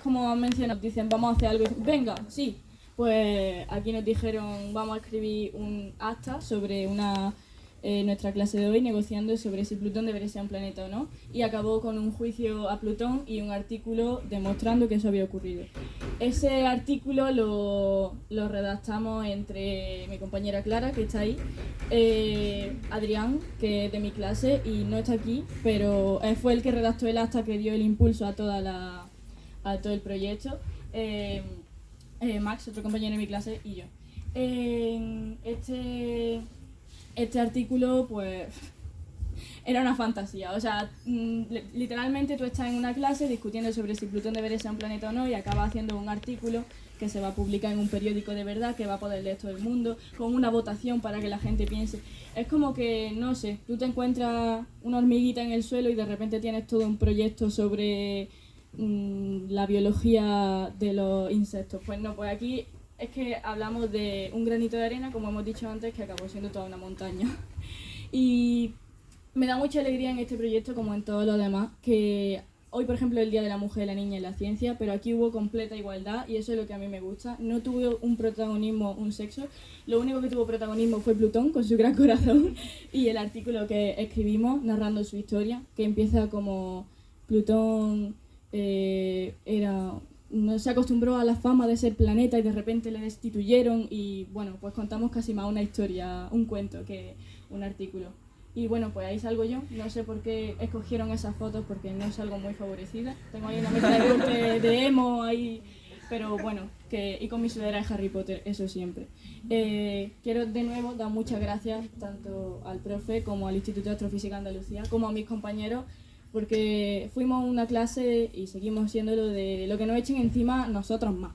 como han mencionado, dicen vamos a hacer algo, venga, sí. Pues aquí nos dijeron vamos a escribir un acta sobre nuestra clase de hoy, negociando sobre si Plutón debería ser un planeta o no, y acabó con un juicio a Plutón y un artículo demostrando que eso había ocurrido. Ese artículo lo redactamos entre mi compañera Clara, que está ahí, Adrián, que es de mi clase y no está aquí, pero él fue el que redactó el acta que dio el impulso a todo el proyecto. Max, otro compañero de mi clase, y yo. Este artículo, pues, era una fantasía. O sea, literalmente tú estás en una clase discutiendo sobre si Plutón debería ser un planeta o no y acabas haciendo un artículo que se va a publicar en un periódico de verdad, que va a poder leer todo el mundo, con una votación para que la gente piense. Es como que, no sé, tú te encuentras una hormiguita en el suelo y de repente tienes todo un proyecto sobre la biología de los insectos. Pues no, pues aquí es que hablamos de un granito de arena, como hemos dicho antes, que acabó siendo toda una montaña. Y me da mucha alegría en este proyecto, como en todos los demás, que hoy, por ejemplo, es el Día de la Mujer, la Niña y la Ciencia, pero aquí hubo completa igualdad y eso es lo que a mí me gusta. No tuvo un protagonismo, un sexo, lo único que tuvo protagonismo fue Plutón con su gran corazón y el artículo que escribimos narrando su historia, que empieza como Plutón no se acostumbró a la fama de ser planeta y de repente le destituyeron y bueno, pues contamos casi más una historia, un cuento que un artículo. Y bueno, pues ahí salgo yo, no sé por qué escogieron esas fotos porque no salgo muy favorecida. Tengo ahí una mezcla de corte de emo ahí, pero bueno, y con mi sudadera de Harry Potter, eso siempre. Quiero de nuevo dar muchas gracias tanto al profe como al Instituto de Astrofísica Andalucía, como a mis compañeros, porque fuimos una clase y seguimos siéndolo de lo que nos echen encima nosotros más.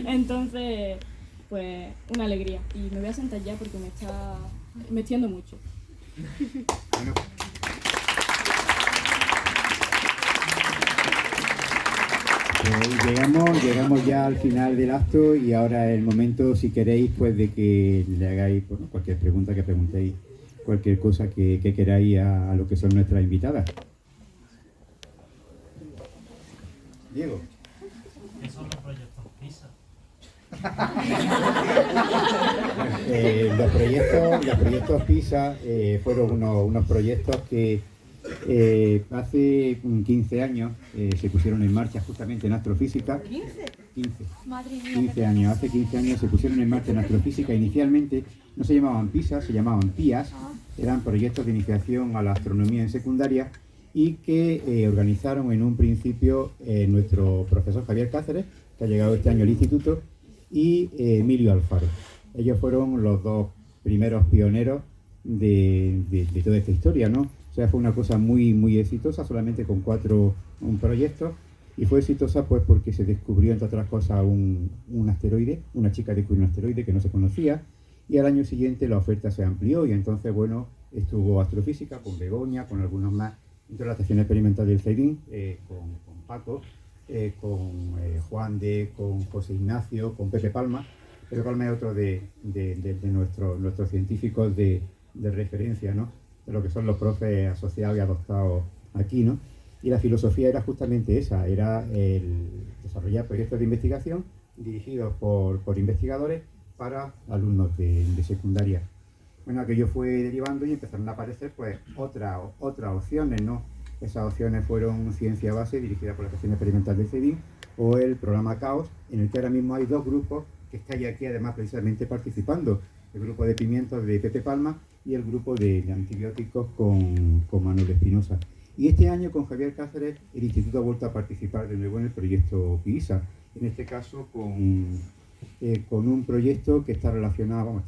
Entonces, pues una alegría. Y me voy a sentar ya porque me está metiendo mucho. Llegamos ya al final del acto y ahora es el momento, si queréis, pues de que le hagáis cualquier pregunta que preguntéis, cualquier cosa que queráis a lo que son nuestras invitadas. Diego. ¿Qué son los proyectos PISA? Los proyectos PISA fueron unos proyectos que hace 15 años se pusieron en marcha justamente en astrofísica. 15 años. Hace 15 años se pusieron en marcha en astrofísica. Inicialmente no se llamaban PISA, se llamaban PIAS. Eran proyectos de iniciación a la astronomía en secundaria y que organizaron en un principio nuestro profesor Javier Cáceres, que ha llegado este año al instituto, y Emilio Alfaro. Ellos fueron los dos primeros pioneros de toda esta historia, ¿no? O sea, fue una cosa muy, muy exitosa, solamente con 4 proyectos, y fue exitosa pues porque se descubrió, entre otras cosas, un asteroide, una chica descubrió un asteroide que no se conocía, y al año siguiente la oferta se amplió, y entonces, bueno, estuvo astrofísica con Begoña, con algunos más, dentro de la estación experimental del CEIDIN, con Paco, con Juan de, con José Ignacio, con Pepe Palma. Pepe Palma es otro de nuestros científicos de referencia, ¿no? De lo que son los profes asociados y adoptados aquí, ¿no? Y la filosofía era justamente esa, era el desarrollar proyectos de investigación dirigidos por investigadores para alumnos de secundaria. Bueno, aquello fue derivando y empezaron a aparecer pues otras opciones, ¿no? Esas opciones fueron Ciencia Base, dirigida por la Estación Experimental de CEDIN, o el programa Caos, en el que ahora mismo hay 2 grupos que estáis aquí además precisamente participando. El grupo de pimientos de Pepe Palma y el grupo de antibióticos con Manuel Espinosa. Y este año con Javier Cáceres el Instituto ha vuelto a participar de nuevo en el proyecto PISA, en este caso con un proyecto que está relacionado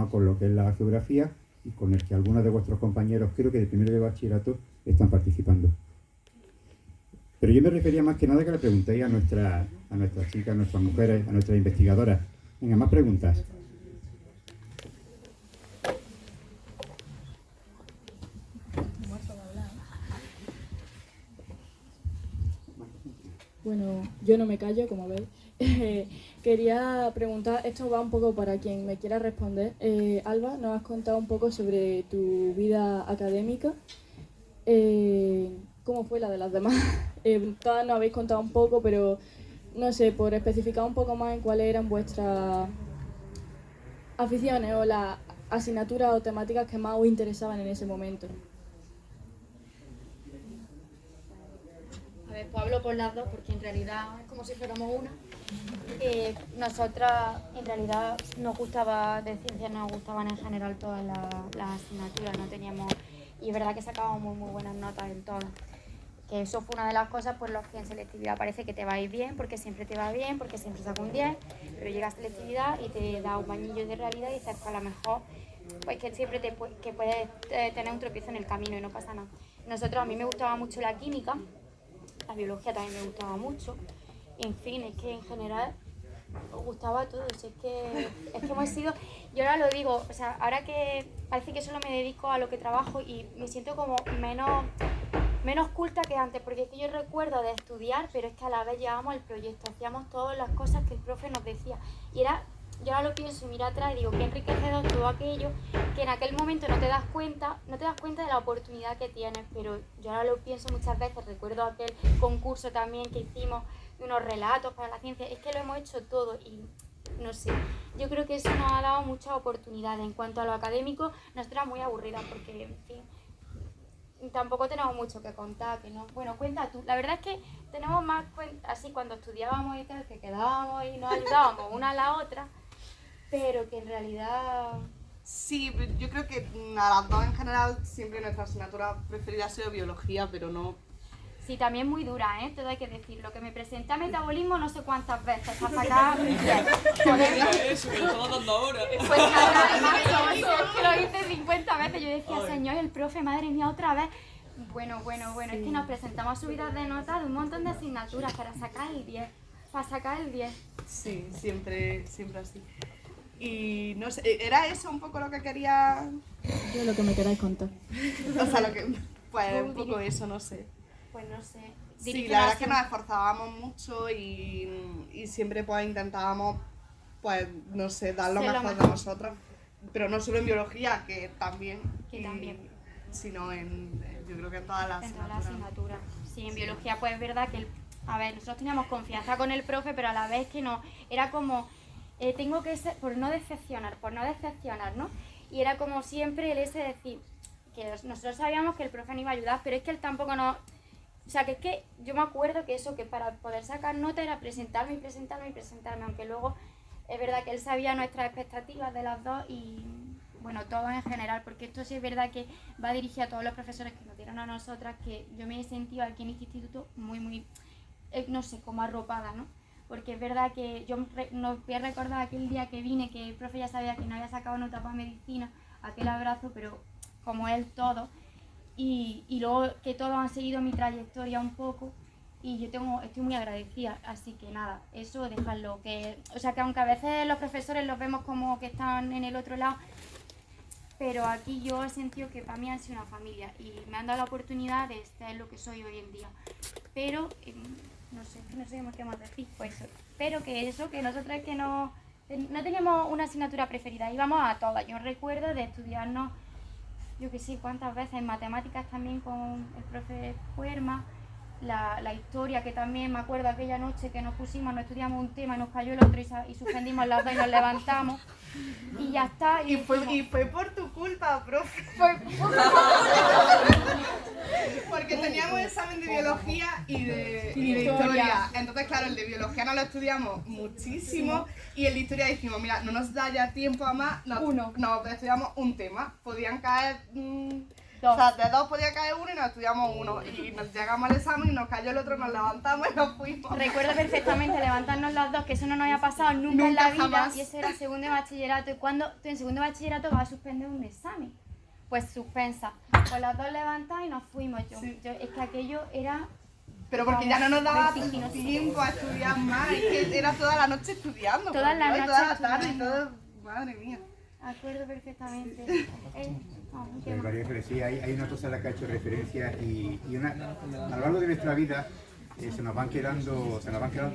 con lo que es la geografía y con el que algunos de vuestros compañeros, creo que de primero de bachillerato, están participando. Pero yo me refería más que nada que le preguntéis a nuestras chicas, a nuestras mujeres, a nuestras investigadoras. Venga, más preguntas. Bueno, yo no me callo, como veis. Quería preguntar, esto va un poco para quien me quiera responder. Alba, nos has contado un poco sobre tu vida académica. ¿Cómo fue la de las demás? Todas nos habéis contado un poco, pero no sé, por especificar un poco más en cuáles eran vuestras aficiones o las asignaturas o temáticas que más os interesaban en ese momento. A ver, pues hablo por las dos porque en realidad es como si fuéramos una. Nosotras en realidad nos gustaba, de ciencias nos gustaban en general todas las asignaturas, no teníamos, y es verdad que sacábamos muy buenas notas en todas. Que eso fue una de las cosas por las que en selectividad parece que te va a ir bien, porque siempre te va bien, porque siempre saca un 10, pero llega a selectividad y te da un bañillo de realidad y dices que a lo mejor pues que siempre que puedes tener un tropiezo en el camino y no pasa nada. A mí me gustaba mucho la química, la biología también me gustaba mucho, en fin, es que en general os gustaba todo, es que hemos sido, yo ahora lo digo, o sea, ahora que parece que solo me dedico a lo que trabajo y me siento como menos culta que antes, porque es que yo recuerdo de estudiar, pero es que a la vez llevábamos el proyecto, hacíamos todas las cosas que el profe nos decía, y era, yo ahora lo pienso y miro atrás y digo, qué enriquecedor todo aquello, que en aquel momento no te das cuenta de la oportunidad que tienes, pero yo ahora lo pienso muchas veces, recuerdo aquel concurso también que hicimos de unos relatos para la ciencia, es que lo hemos hecho todo y no sé, yo creo que eso nos ha dado muchas oportunidades. En cuanto a lo académico, nosotras muy aburridas porque, en fin, tampoco tenemos mucho que contar, que no. Bueno, cuenta tú. La verdad es que tenemos más así cuando estudiábamos y tal, que quedábamos y nos ayudábamos una a la otra, pero que en realidad... Sí, yo creo que a las dos en general siempre nuestra asignatura preferida ha sido biología, pero no... Sí, también muy dura, todo hay que decirlo, que me presenté a metabolismo no sé cuántas veces para sacar... Eso, que lo estaba dando ahora. Pues nada, que lo hice 50 veces, yo decía, señor, el profe, madre mía, otra vez. Bueno, es que nos presentamos a subidas de notas de un montón de asignaturas para sacar el 10, Sí, siempre así. Y no sé, ¿era eso un poco lo que quería...? Yo lo que me queráis contar. O sea, lo que... Pues un poco eso, no sé. Pues no sé. Sí, la verdad es que nos esforzábamos mucho y siempre pues intentábamos, pues, no sé, dar lo mejor de nosotros. Pero no solo en biología, que también. Sino yo creo que en todas las asignaturas. Sí, en biología pues es verdad que, a ver, nosotros teníamos confianza con el profe, pero a la vez que no, era como, tengo que ser, por no decepcionar, ¿no? Y era como siempre el ese decir, que nosotros sabíamos que el profe nos iba a ayudar, pero es que él tampoco nos... O sea, que es que yo me acuerdo que eso, que para poder sacar nota era presentarme, aunque luego es verdad que él sabía nuestras expectativas de las dos y, bueno, todos en general, porque esto sí es verdad que va dirigido a todos los profesores que nos dieron a nosotras, que yo me he sentido aquí en este instituto muy, no sé, como arropada, ¿no? Porque es verdad que yo no voy a recordar aquel día que vine, que el profe ya sabía que no había sacado nota para medicina, aquel abrazo, pero como él todo. Y luego que todos han seguido mi trayectoria un poco y yo estoy muy agradecida, así que nada, eso dejarlo, o sea que aunque a veces los profesores los vemos como que están en el otro lado, pero aquí yo he sentido que para mí han sido una familia y me han dado la oportunidad de ser lo que soy hoy en día, pero no sé qué más decir, pues eso, pero que nosotros que no teníamos una asignatura preferida, íbamos a todas, yo recuerdo de estudiarnos yo que sé cuántas veces, en matemáticas también con el profe Puerma, la historia que también me acuerdo aquella noche que nos pusimos, nos estudiamos un tema y nos cayó el otro y suspendimos las dos y nos levantamos y ya está. Y fue por tu culpa, profe. Porque teníamos examen de biología y de historia. Entonces, claro, el de biología no lo estudiamos muchísimo y el de historia dijimos, mira, no nos da ya tiempo a más, nos estudiamos un tema. Podían caer O sea, de 2 podía caer uno y nos estudiamos uno. Y nos llegamos al examen y nos cayó el otro, nos levantamos y nos fuimos. Recuerdo perfectamente levantarnos las dos, que eso no nos había pasado nunca en la vida, jamás. y eso era segundo de bachillerato. Y cuando tú en segundo de bachillerato vas a suspender un examen, pues suspensa. Pues las dos levantadas y nos fuimos. Es que aquello era... Pero porque ya no nos daba vertiginoso. tiempo a estudiar más, es que era toda la noche estudiando. Toda la noche toda la tarde y estudiando. todo, madre mía. Acuerdo perfectamente. Qué mal. María Ángeles, sí, hay una cosa a la que ha hecho referencia y a lo largo de nuestra vida se nos van quedando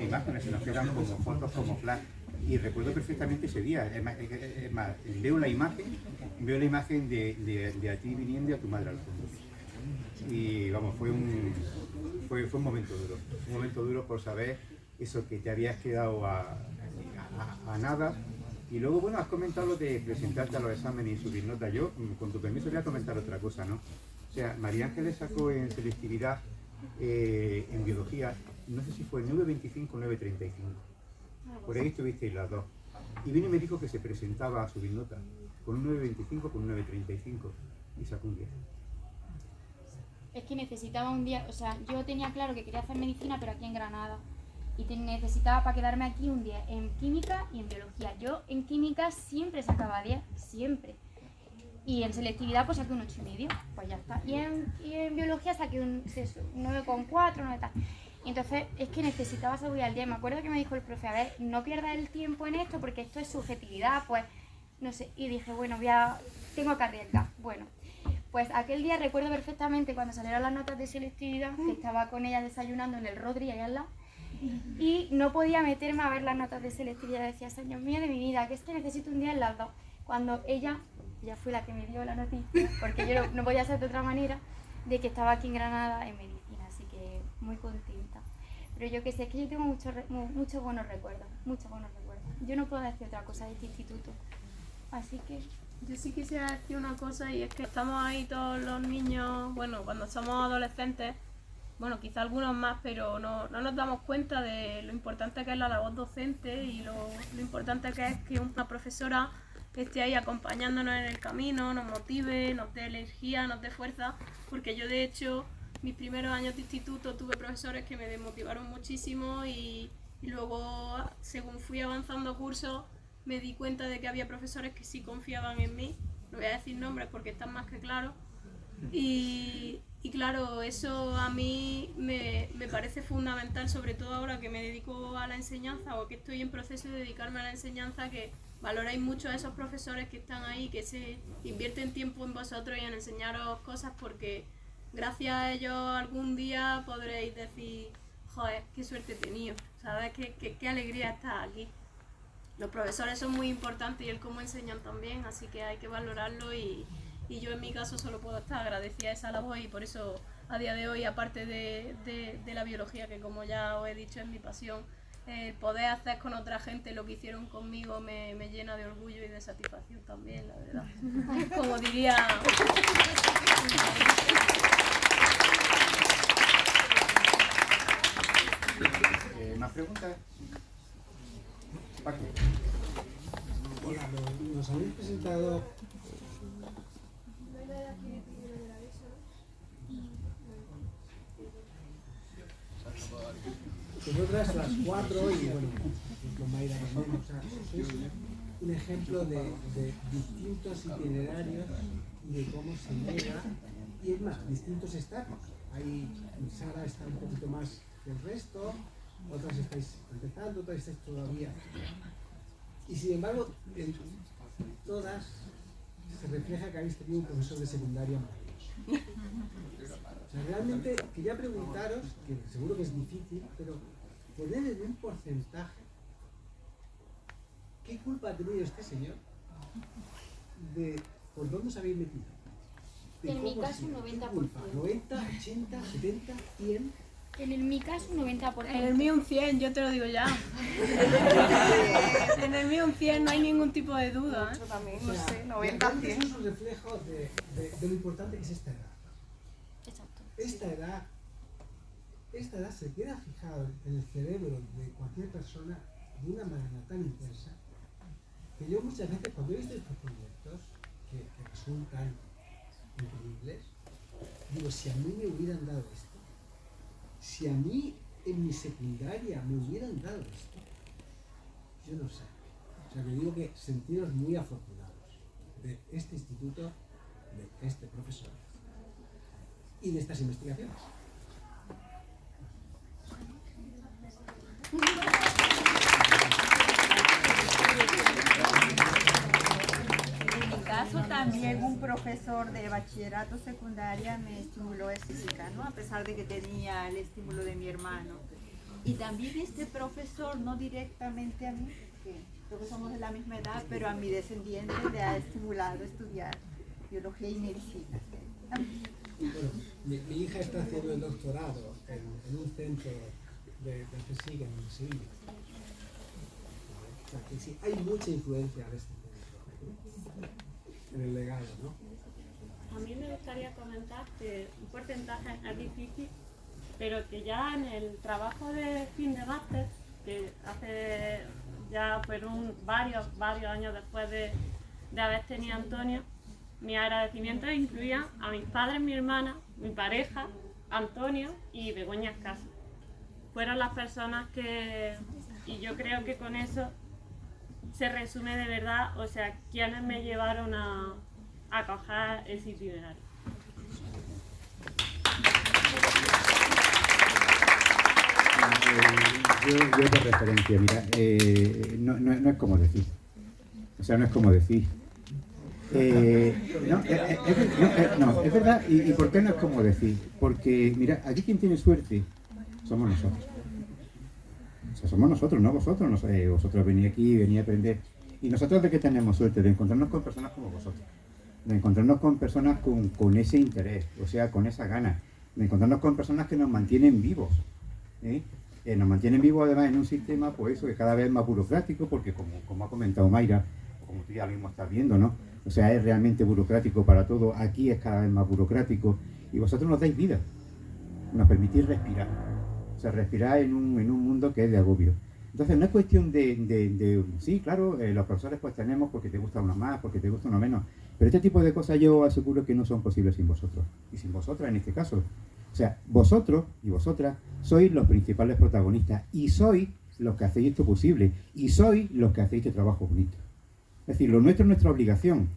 imágenes, se nos quedan como fotos, como flash. Y recuerdo perfectamente ese día. Es más, veo la imagen de a ti viniendo y a tu madre al fondo. Y vamos, fue un momento duro por saber eso, que te habías quedado a nada. Y luego, bueno, has comentado lo de presentarte a los exámenes y subir notas. Yo, con tu permiso, voy a comentar otra cosa, ¿no? O sea, María Ángeles sacó en selectividad, en biología, no sé si fue 9.25 o 9.35. Por ahí estuvisteis las dos. Y vino y me dijo que se presentaba a subir notas, con un 9.25, con un 9.35, y sacó un 10. Es que necesitaba un día, o sea, yo tenía claro que quería hacer medicina, pero aquí en Granada. Y necesitaba para quedarme aquí un 10 en química y en biología. Yo en química siempre sacaba 10, siempre. Y en selectividad pues saqué un 8,5, pues ya está. Y en biología saqué un 9,4, 9 tal. Y entonces es que necesitaba subir al 10. Me acuerdo que me dijo el profe, a ver, no pierdas el tiempo en esto porque esto es subjetividad, pues no sé. Y dije, bueno, tengo que arriesgar. Bueno, pues aquel día recuerdo perfectamente cuando salieron las notas de selectividad, que estaba con ella desayunando en el Rodri ahí al lado. Y no podía meterme a ver las notas de selectividad. Decía, Señor mío de mi vida, que es que necesito un día en las dos. Cuando ella fue la que me dio la noticia, porque yo no podía ser de otra manera, de que estaba aquí en Granada en medicina, así que muy contenta. Pero yo que sé, es que yo tengo muchos buenos recuerdos, Yo no puedo decir otra cosa de este instituto, así que... Yo sí quisiera decir una cosa, y es que estamos ahí todos los niños, bueno, cuando somos adolescentes, bueno, quizá algunos más, pero no nos damos cuenta de lo importante que es la labor docente y lo importante que es que una profesora esté ahí acompañándonos en el camino, nos motive, nos dé energía, nos dé fuerza, porque yo de hecho mis primeros años de instituto tuve profesores que me desmotivaron muchísimo y luego según fui avanzando cursos me di cuenta de que había profesores que sí confiaban en mí, no voy a decir nombres porque están más que claros. Y claro, eso a mí me parece fundamental, sobre todo ahora que me dedico a la enseñanza o que estoy en proceso de dedicarme a la enseñanza, que valoráis mucho a esos profesores que están ahí, que se invierten tiempo en vosotros y en enseñaros cosas, porque gracias a ellos algún día podréis decir, joder, qué suerte he tenido, ¿sabes? Qué alegría estar aquí. Los profesores son muy importantes y el cómo enseñan también, así que hay que valorarlo y yo en mi caso solo puedo estar agradecida a esa labor y por eso a día de hoy, aparte de la biología, que como ya os he dicho es mi pasión, poder hacer con otra gente lo que hicieron conmigo me llena de orgullo y de satisfacción también, la verdad. Como diría... ¿Más preguntas? Paco. Hola, nos habéis presentado vosotras las 4 y bueno, con Mayra también, o sea, sois un ejemplo de distintos itinerarios y de cómo se llega, y es más, distintos estatus. Ahí Sara está un poquito más que el resto, otras estáis empezando, otras estáis todavía. Y sin embargo, en todas se refleja que habéis tenido un profesor de secundaria maravilloso. O sea, realmente quería preguntaros, que seguro que es difícil, pero poner en un porcentaje ¿qué culpa ha tenido este señor de por dónde os habéis metido? En mi caso, un 90%. ¿90, 80, 70, 100? En mi caso, un 90%. En el mío un 100, yo te lo digo ya. En el mío un 100, no hay ningún tipo de duda. Yo también, O no sea, sé, 90, 100. Es un reflejo de lo importante que es esta edad. Exacto. Esta edad se queda fijado en el cerebro de cualquier persona de una manera tan intensa que yo muchas veces cuando he visto estos proyectos que resultan increíbles, digo, si a mí me hubieran dado esto, si a mí en mi secundaria me hubieran dado esto, yo no sé. O sea, que digo que sentiros muy afortunados de este instituto, de este profesor y de estas investigaciones. En mi caso también un profesor de bachillerato secundaria me estimuló en física, ¿no? A pesar de que tenía el estímulo de mi hermano. Y también este profesor, no directamente a mí, que creo que somos de la misma edad, pero a mi descendiente le ha estimulado a estudiar biología y medicina. Bueno, mi hija está haciendo el doctorado en un centro de FESIC en Sevilla. O sea, que sí, hay mucha influencia de este centro en el legado, ¿no? A mí me gustaría comentar que un porcentaje es difícil, pero que ya en el trabajo de fin de máster, que hace ya fueron varios años después de haber tenido a Antonio, mis agradecimientos incluían a mis padres, mi hermana, mi pareja, Antonio y Begoña Escasa. Fueron las personas que, y yo creo que con eso se resume de verdad, o sea, quienes me llevaron a coger ese itinerario. Yo de referencia, mira, no es como decir. O sea, no es como decir. Es verdad, ¿y por qué no es como decir? Porque, mira, aquí quien tiene suerte somos nosotros. O sea, somos nosotros, no vosotros. Vosotros venís aquí, venís a aprender. Y nosotros de qué tenemos suerte, de encontrarnos con personas como vosotros. De encontrarnos con personas con ese interés, o sea, con esa gana. De encontrarnos con personas que nos mantienen vivos. Nos mantienen vivos además en un sistema, pues eso, que cada vez es más burocrático, porque como ha comentado Mayra, o como tú ya mismo estás viendo, ¿no? O sea, es realmente burocrático para todo. Aquí es cada vez más burocrático. Y vosotros nos dais vida. Nos permitís respirar. O sea, respirar en un mundo que es de agobio. Entonces, no es cuestión sí, claro, los profesores pues tenemos porque te gusta uno más, porque te gusta uno menos. Pero este tipo de cosas yo aseguro que no son posibles sin vosotros. Y sin vosotras en este caso. O sea, vosotros y vosotras sois los principales protagonistas. Y sois los que hacéis esto posible. Y sois los que hacéis este trabajo bonito. Es decir, lo nuestro es nuestra obligación,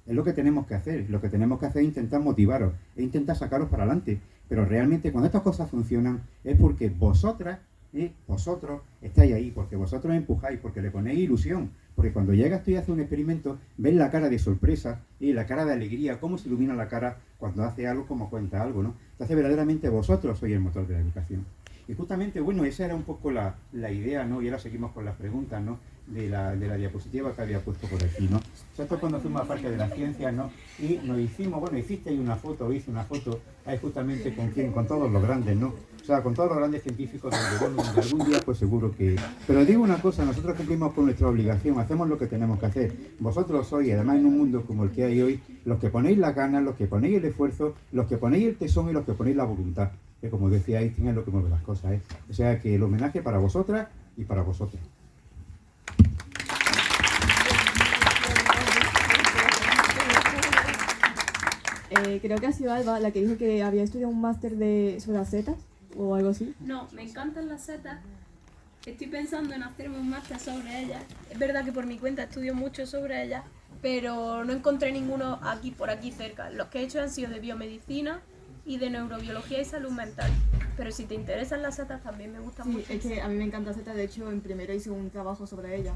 es lo que tenemos que hacer. Lo que tenemos que hacer es intentar motivaros, es intentar sacaros para adelante. Pero realmente cuando estas cosas funcionan es porque vosotras y vosotros estáis ahí, porque vosotros empujáis, porque le ponéis ilusión. Porque cuando llegas tú y haces un experimento, ves la cara de sorpresa y la cara de alegría, cómo se ilumina la cara cuando hace algo, como cuenta algo, ¿no? Entonces verdaderamente vosotros sois el motor de la educación. Y justamente, bueno, esa era un poco la idea, ¿no? Y ahora seguimos con las preguntas, ¿no? De la diapositiva que había puesto por aquí, ¿no? O sea, esto es cuando fuimos al Parque de las Ciencias, ¿no? Y nos hicimos, bueno, hiciste ahí una foto, hice una foto, ahí justamente con quién, con todos los grandes, ¿no? O sea, con todos los grandes científicos, donde algún día pues seguro que... Pero digo una cosa, nosotros cumplimos con nuestra obligación, hacemos lo que tenemos que hacer. Vosotros sois, además en un mundo como el que hay hoy, los que ponéis las ganas, los que ponéis el esfuerzo, los que ponéis el tesón y los que ponéis la voluntad. Que como decía Einstein, es lo que mueve las cosas, ¿eh? O sea, que el homenaje para vosotras y para vosotros. Creo que ha sido Alba la que dijo que había estudiado un máster sobre las setas o algo así. No, me encantan las setas. Estoy pensando en hacerme un máster sobre ellas. Es verdad que por mi cuenta estudio mucho sobre ellas, pero no encontré ninguno por aquí cerca. Los que he hecho han sido de biomedicina y de neurobiología y salud mental. Pero si te interesan las setas también me gustan mucho. Es que a mí me encanta setas, de hecho en primero hice un trabajo sobre ellas.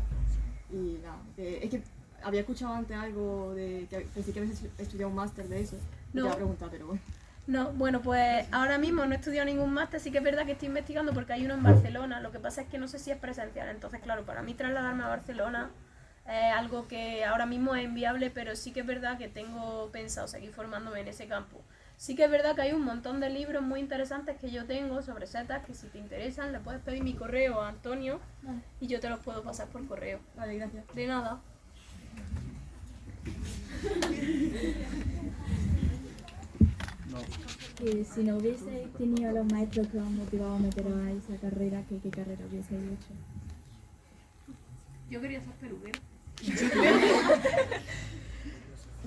Y nada, es que había escuchado antes algo de que pensé que habías estudiado un máster de eso. No. Te iba a preguntar, pero bueno. No, bueno, pues ahora mismo no he estudiado ningún máster, sí que es verdad que estoy investigando porque hay uno en Barcelona, lo que pasa es que no sé si es presencial, entonces claro, para mí trasladarme a Barcelona es algo que ahora mismo es inviable, pero sí que es verdad que tengo pensado seguir formándome en ese campo. Sí que es verdad que hay un montón de libros muy interesantes que yo tengo sobre setas, que si te interesan le puedes pedir mi correo a Antonio y yo te los puedo pasar por correo. Vale, gracias. De nada. Que si no hubiese tenido a los maestros que os han motivado a meteros a esa carrera, ¿qué carrera hubieseis hecho? Yo quería ser peluquera.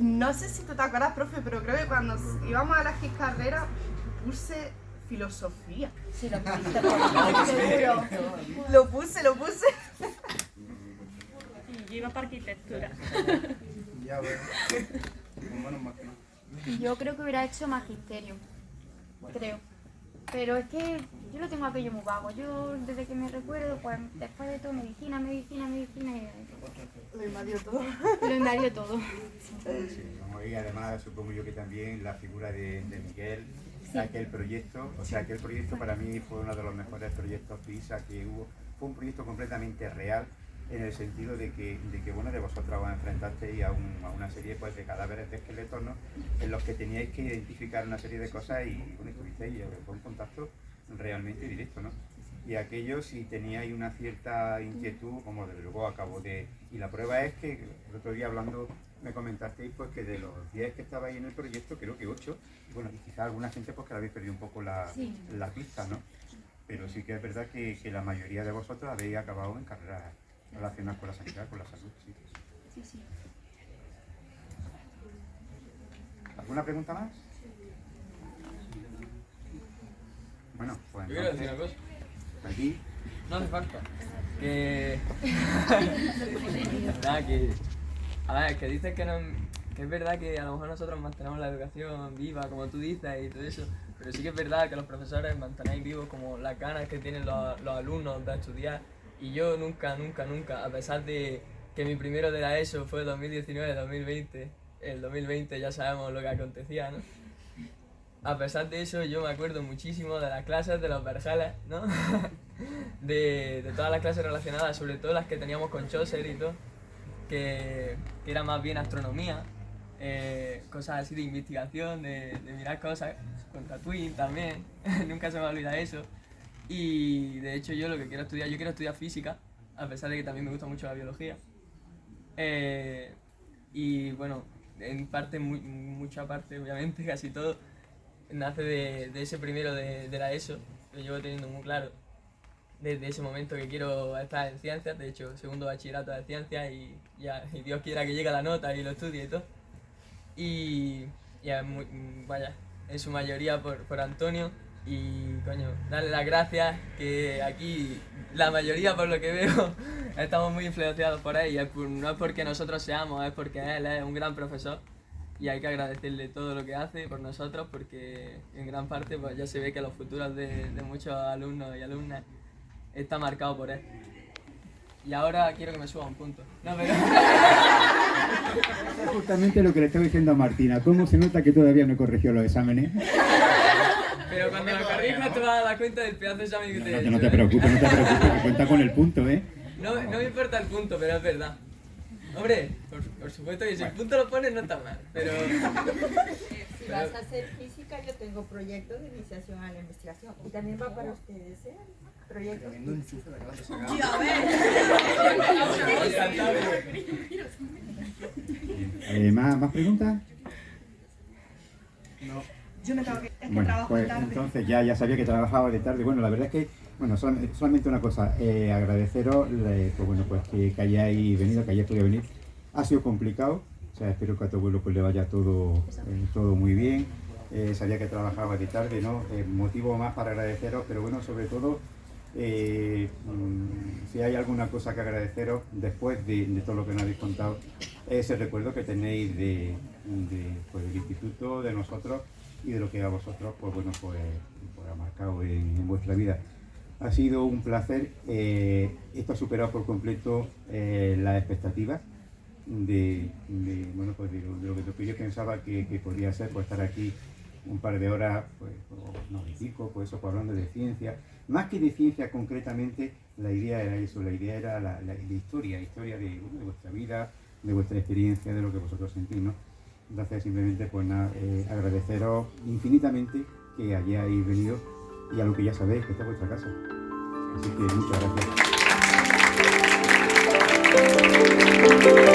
No sé si tú te acuerdas, profe, pero creo que cuando íbamos a elegir carrera puse filosofía. Sí, lo pusiste, seguro. Lo puse. Y yo iba para arquitectura. Ya, bueno, más que no. Yo creo que hubiera hecho magisterio, creo. Pero es que yo lo tengo aquello muy vago. Yo desde que me recuerdo, pues después de todo, medicina y... Lo invadió todo. Lo invadió todo. Sí, como y además supongo yo que también la figura de Miguel, Sí. aquel proyecto para mí fue uno de los mejores proyectos PISA que hubo. Fue un proyecto completamente real, en el sentido de que bueno, de vosotros os enfrentasteis a una serie pues, de cadáveres de esqueletos, ¿no? En los que teníais que identificar una serie de cosas y bueno, estuvisteis con un contacto realmente directo, ¿no? Y aquello, si teníais una cierta inquietud, como desde luego acabo de... Y la prueba es que el otro día hablando me comentasteis pues que de los 10 que estabais en el proyecto, creo que 8, y bueno, y quizás alguna gente pues que le habéis perdido un poco la pista, ¿no? Pero sí que es verdad que la mayoría de vosotros habéis acabado en carreras relacionadas con la sanidad, con la salud, sí. Sí. ¿Alguna pregunta más? Bueno, pues Yo quiero decir una cosa. Aquí. No hace falta. Que... Nada, que... A ver, que dices que, no, que es verdad que a lo mejor nosotros mantenemos la educación viva, como tú dices, y todo eso, pero sí que es verdad que los profesores mantenéis vivos como las ganas que tienen los alumnos de estudiar, y yo nunca, a pesar de que mi primero de la ESO fue 2019-2020, el 2020 ya sabemos lo que acontecía, ¿no? A pesar de eso, yo me acuerdo muchísimo de las clases de los vergeles, ¿no? de todas las clases relacionadas, sobre todo las que teníamos con Chaucer y todo, que era más bien astronomía, cosas así de investigación, de mirar cosas, con Tatooine también, nunca se me olvida eso. Y de hecho yo quiero estudiar física, a pesar de que también me gusta mucho la biología. Y bueno, en parte, mucha parte, obviamente, casi todo, nace de ese primero de la ESO, que lo llevo teniendo muy claro desde ese momento que quiero estar en ciencias. De hecho, segundo bachillerato de ciencias y Dios quiera que llegue la nota y lo estudie y todo. Y vaya, en su mayoría por Antonio, y coño, darle las gracias, que aquí la mayoría, por lo que veo, estamos muy influenciados por él, y no es porque nosotros seamos, es porque él es un gran profesor y hay que agradecerle todo lo que hace por nosotros, porque en gran parte pues ya se ve que los futuros de muchos alumnos y alumnas está marcado por él. Y ahora quiero que me suba un punto. No, pero... Es justamente lo que le estaba diciendo a Martina. ¿Cómo se nota que todavía no corrigió los exámenes? Pero cuando lo corrijas te vas a dar cuenta del pedazo de examen que te he hecho. No te preocupes, que cuenta con el punto, ¿eh? No me importa el punto, pero es verdad. Hombre, por supuesto que si el punto lo pones no está mal, pero... Si vas a hacer física, yo tengo proyectos de iniciación a la investigación. Y también va para ustedes, ¿eh? Proyectos. ¡Ya ves! ¿Más preguntas? No. Yo me tengo que... Es que Bueno, trabajo pues tarde. entonces ya sabía que trabajaba de tarde. Bueno, la verdad es que, bueno, solamente una cosa, agradeceros pues que hayáis venido, que hayáis podido venir. Ha sido complicado, o sea, espero que a tu abuelo pues, le vaya todo muy bien. Sabía que trabajaba de tarde, ¿no? Motivo más para agradeceros, pero bueno, sobre todo, si hay alguna cosa que agradeceros después de todo lo que nos habéis contado, es el recuerdo que tenéis del instituto, de nosotros, y de lo que a vosotros pues ha marcado en vuestra vida. Ha sido un placer. Esto ha superado por completo las expectativas de lo que yo pensaba que podría ser, pues estar aquí un par de horas, pues hablando de ciencia. Más que de ciencia concretamente, la idea era eso, la idea era la historia de vuestra vida, de vuestra experiencia, de lo que vosotros sentís, ¿no? Entonces simplemente pues nada, agradeceros infinitamente que hayáis venido, y a lo que ya sabéis, que esta es vuestra casa. Así que muchas gracias.